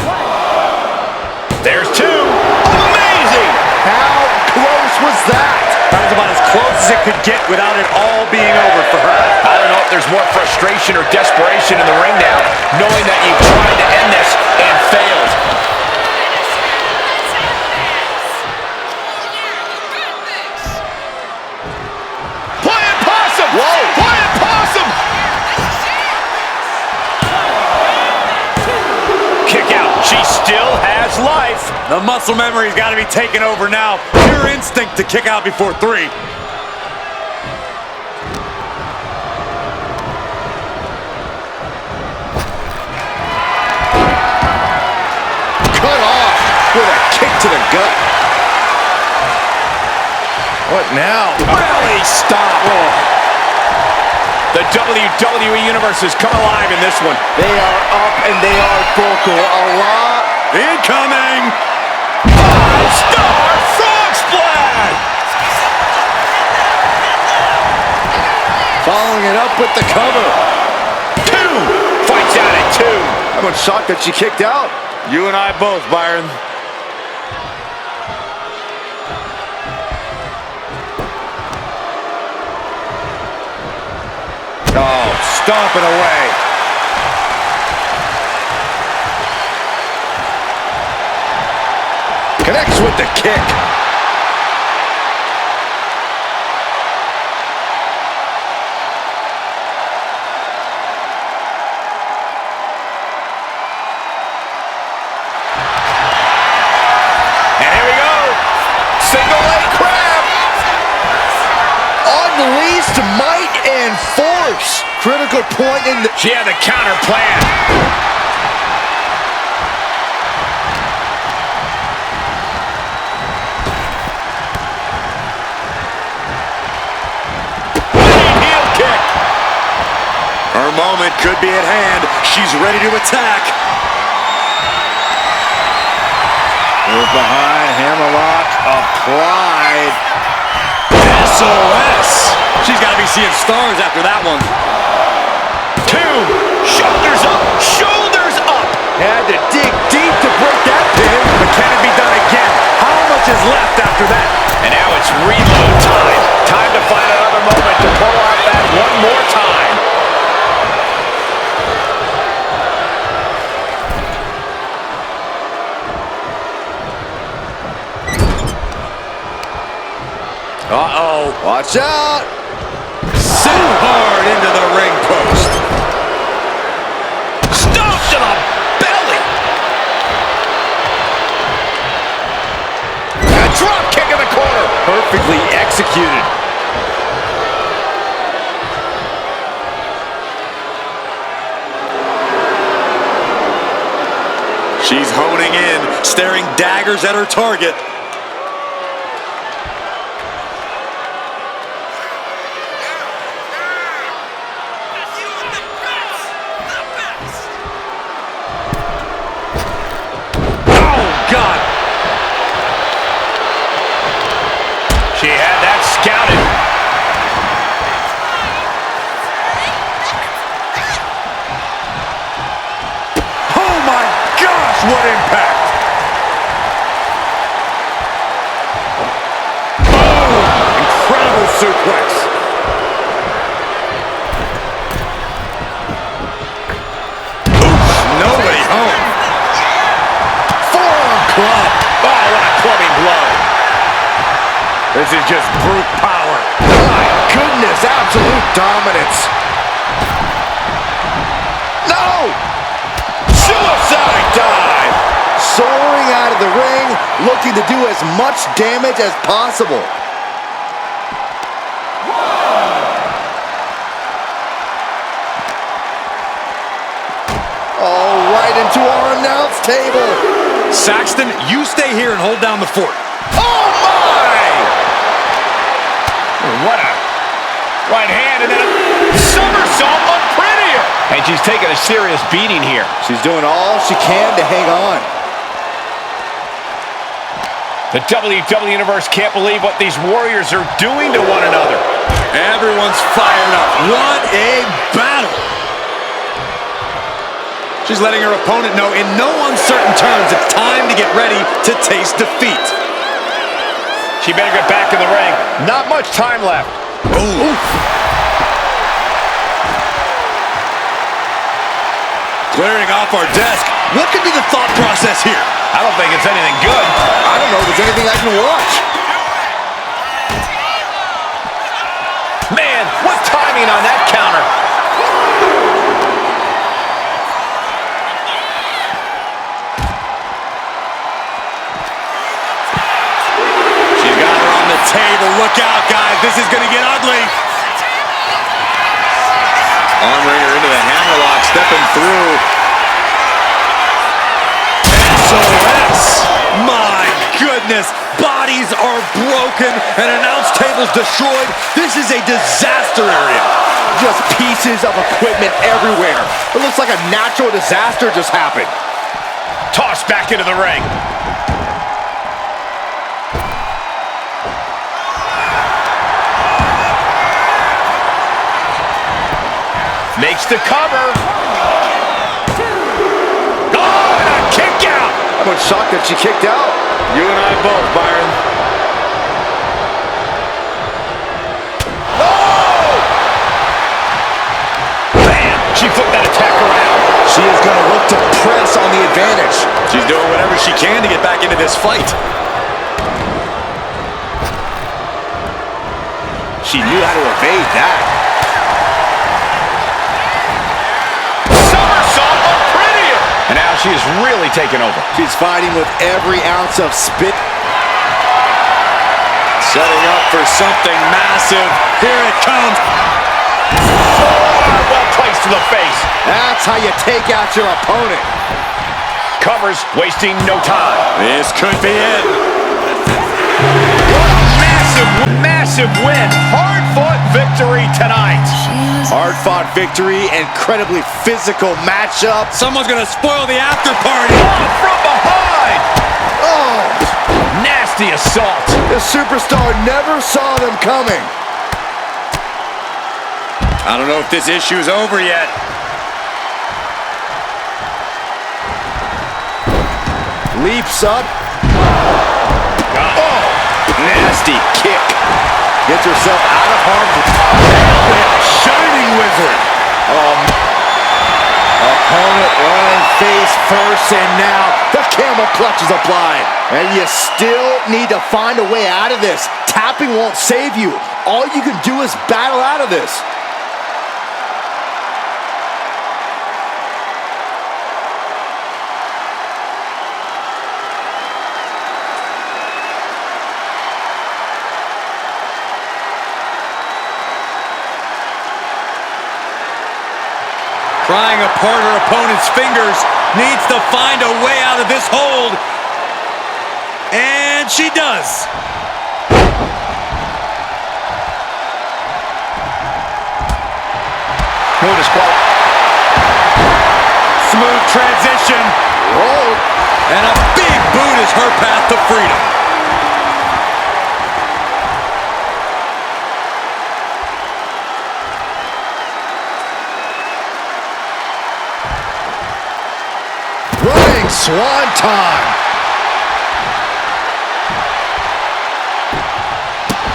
There's 2. Amazing! How close was that? That was about as close as it could get without it all being over for her. I don't know if there's more frustration or desperation in the ring now, knowing that you've tried to end this and failed. Flying possum! Whoa! Flying possum! Kick out. She still has life. The muscle memory's got to be taken over now. Pure instinct to kick out before 3. Cut off. to the gut. What now? Belly stop. Oh. The WWE Universe has come alive in this one. They are up and they are vocal a lot. Incoming! Five-star frog splash! Following it up with the cover. 2! Fights out at 2. I'm shocked that she kicked out. You and I both, Byron. Oh, stomping away. Connects with the kick. And here we go. Single leg crab. Unleashed might and force. Critical point in the... She had the counter plan. Heel kick. Her moment could be at hand. She's ready to attack. Move behind, hammerlock applied. SOS. She's got to be seeing stars after that one. 2. Shoulders up. Shoulders up. Had to dig deep to break that pin. But can it be done again? How much is left after that? And now it's reload time. Time to find another moment to pull out that one more time. Uh-oh. Watch out. Sent hard into the ring post. Stomp to the belly. A drop kick in the corner. Perfectly executed. She's honing in, staring daggers at her target. She had that scouted. Oh my gosh, what impact! Oh, incredible suplex. Oof, nobody home. Forearm club. Oh, what a clubbing blow. This is just brute power. My goodness, absolute dominance. No! Suicide dive. Soaring out of the ring, looking to do as much damage as possible. Oh, right into our announce table. Saxton, you stay here and hold down the fort. Oh my! What a right hand and then a somersault unprettier. And she's taking a serious beating here. She's doing all she can to hang on. The WWE Universe can't believe what these warriors are doing to one another. Everyone's fired up. What a battle! She's letting her opponent know in no uncertain terms it's time to get ready to taste defeat. She better get back in the ring. Not much time left. Ooh. Clearing off our desk. What could be the thought process here? I don't think it's anything good. I don't know if there's anything I can watch. Man, what timing on that counter. She's got her on the table. Look out, guys. This is going to get ugly. Arm wringer into the hammerlock, stepping through. SOS! My goodness. Bodies are broken and announce tables destroyed. This is a disaster area. Just pieces of equipment everywhere. It looks like a natural disaster just happened. Tossed back into the ring. Makes the cover. Oh, and a kick out. I'm shocked that she kicked out. You and I both, Byron. Oh! Bam! She flipped that attack around. She is going to look to press on the advantage. She's doing whatever she can to get back into this fight. She knew how to evade that. And now she is really taking over. She's fighting with every ounce of spit. Setting up for something massive. Here it comes. Oh, well placed to the face. That's how you take out your opponent. Covers, wasting no time. This could be it. What a massive win. Hard-fought victory tonight. Hard-fought victory, incredibly physical matchup. Someone's gonna spoil the after party. Oh, from behind. Oh, Nasty assault. the superstar never saw them coming. I don't know if this issue's over yet. Leaps up. Oh, nasty kick. Gets herself out of harm's way. Shining wizard. Opponent running face first, and now the camel clutch is applied. And you still need to find a way out of this. Tapping won't save you. All you can do is battle out of this. Prying apart her opponent's fingers, needs to find a way out of this hold. And she does. No disqualification. Smooth transition. Roll. And a big boot is her path to freedom. Running swanton.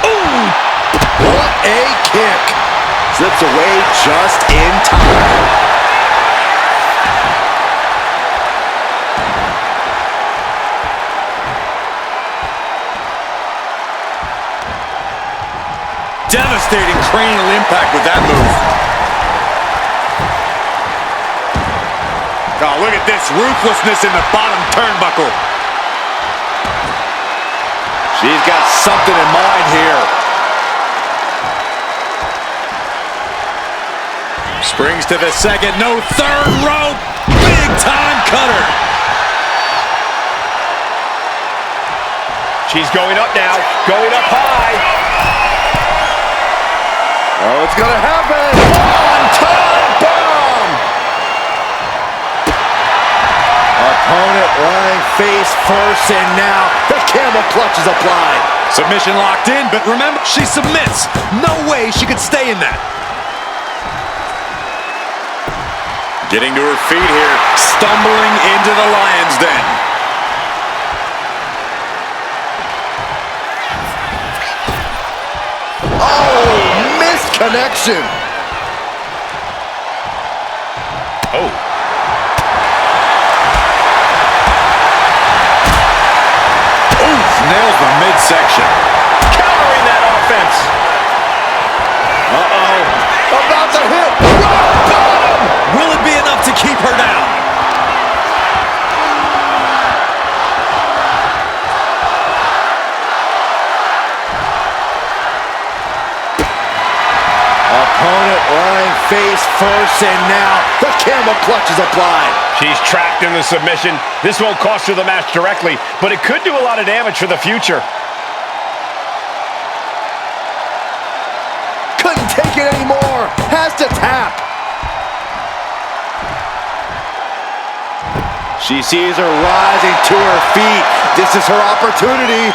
Ooh! What a kick. Slips away just in time. Devastating cranial impact with that move. Oh, look at this ruthlessness in the bottom turnbuckle. She's got something in mind here. Springs to the second, no third rope. Big time cutter. She's going up now, going up high. Oh, it's gonna happen. One-time bomb. Opponent lying face first, and now the camel clutch is applied. Submission locked in, but remember, she submits. No way she could stay in that. Getting to her feet here, stumbling into the lion's den. Oh, missed connection. Oh. Nails the midsection. Countering that offense. Uh-oh. About to hit. Rock bottom. Will it be enough to keep her down? Opponent lying face first, and now the camel clutch is applied. She's trapped in the submission. This won't cost her the match directly, but it could do a lot of damage for the future. Couldn't take it anymore. Has to tap. She sees her rising to her feet. This is her opportunity.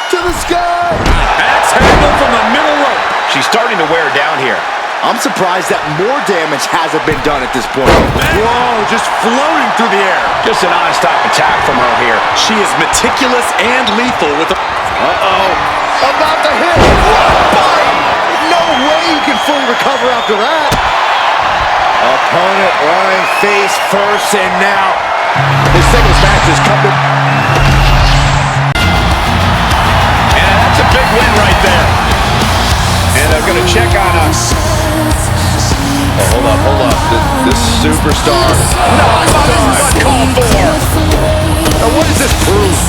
To the sky. Axe handle from the middle rope. She's starting to wear down here. I'm surprised that more damage hasn't been done at this point. Whoa, just floating through the air. Just a non-stop attack from her here. She is meticulous and lethal with the... Uh-oh. About to hit. No way you can fully recover after that. Opponent lying face first, and now his singles match is coming. And that's a big win right there. And they're going to check on us. Oh, hold up. This superstar. No, come on, this is uncalled for. Now, what does this prove?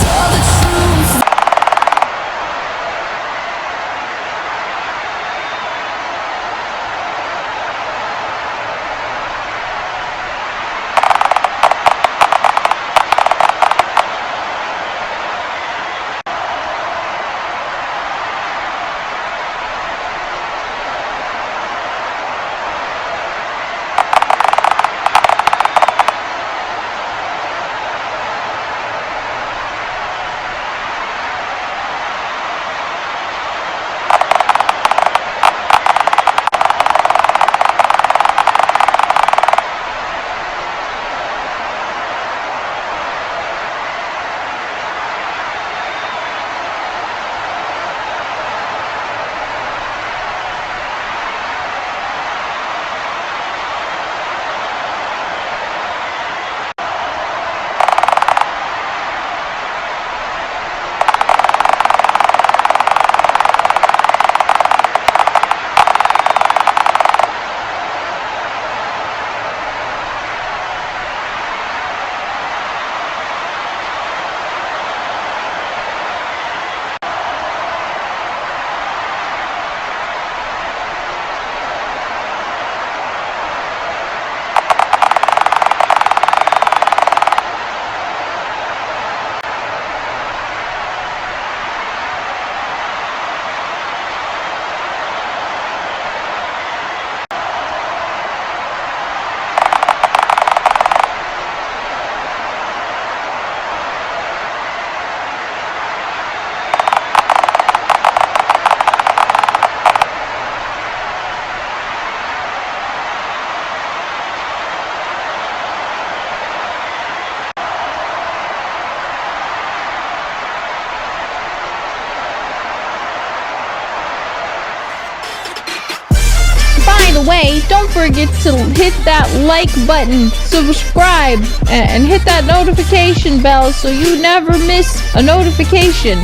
By the way, don't forget to hit that like button, subscribe, and hit that notification bell so you never miss a notification.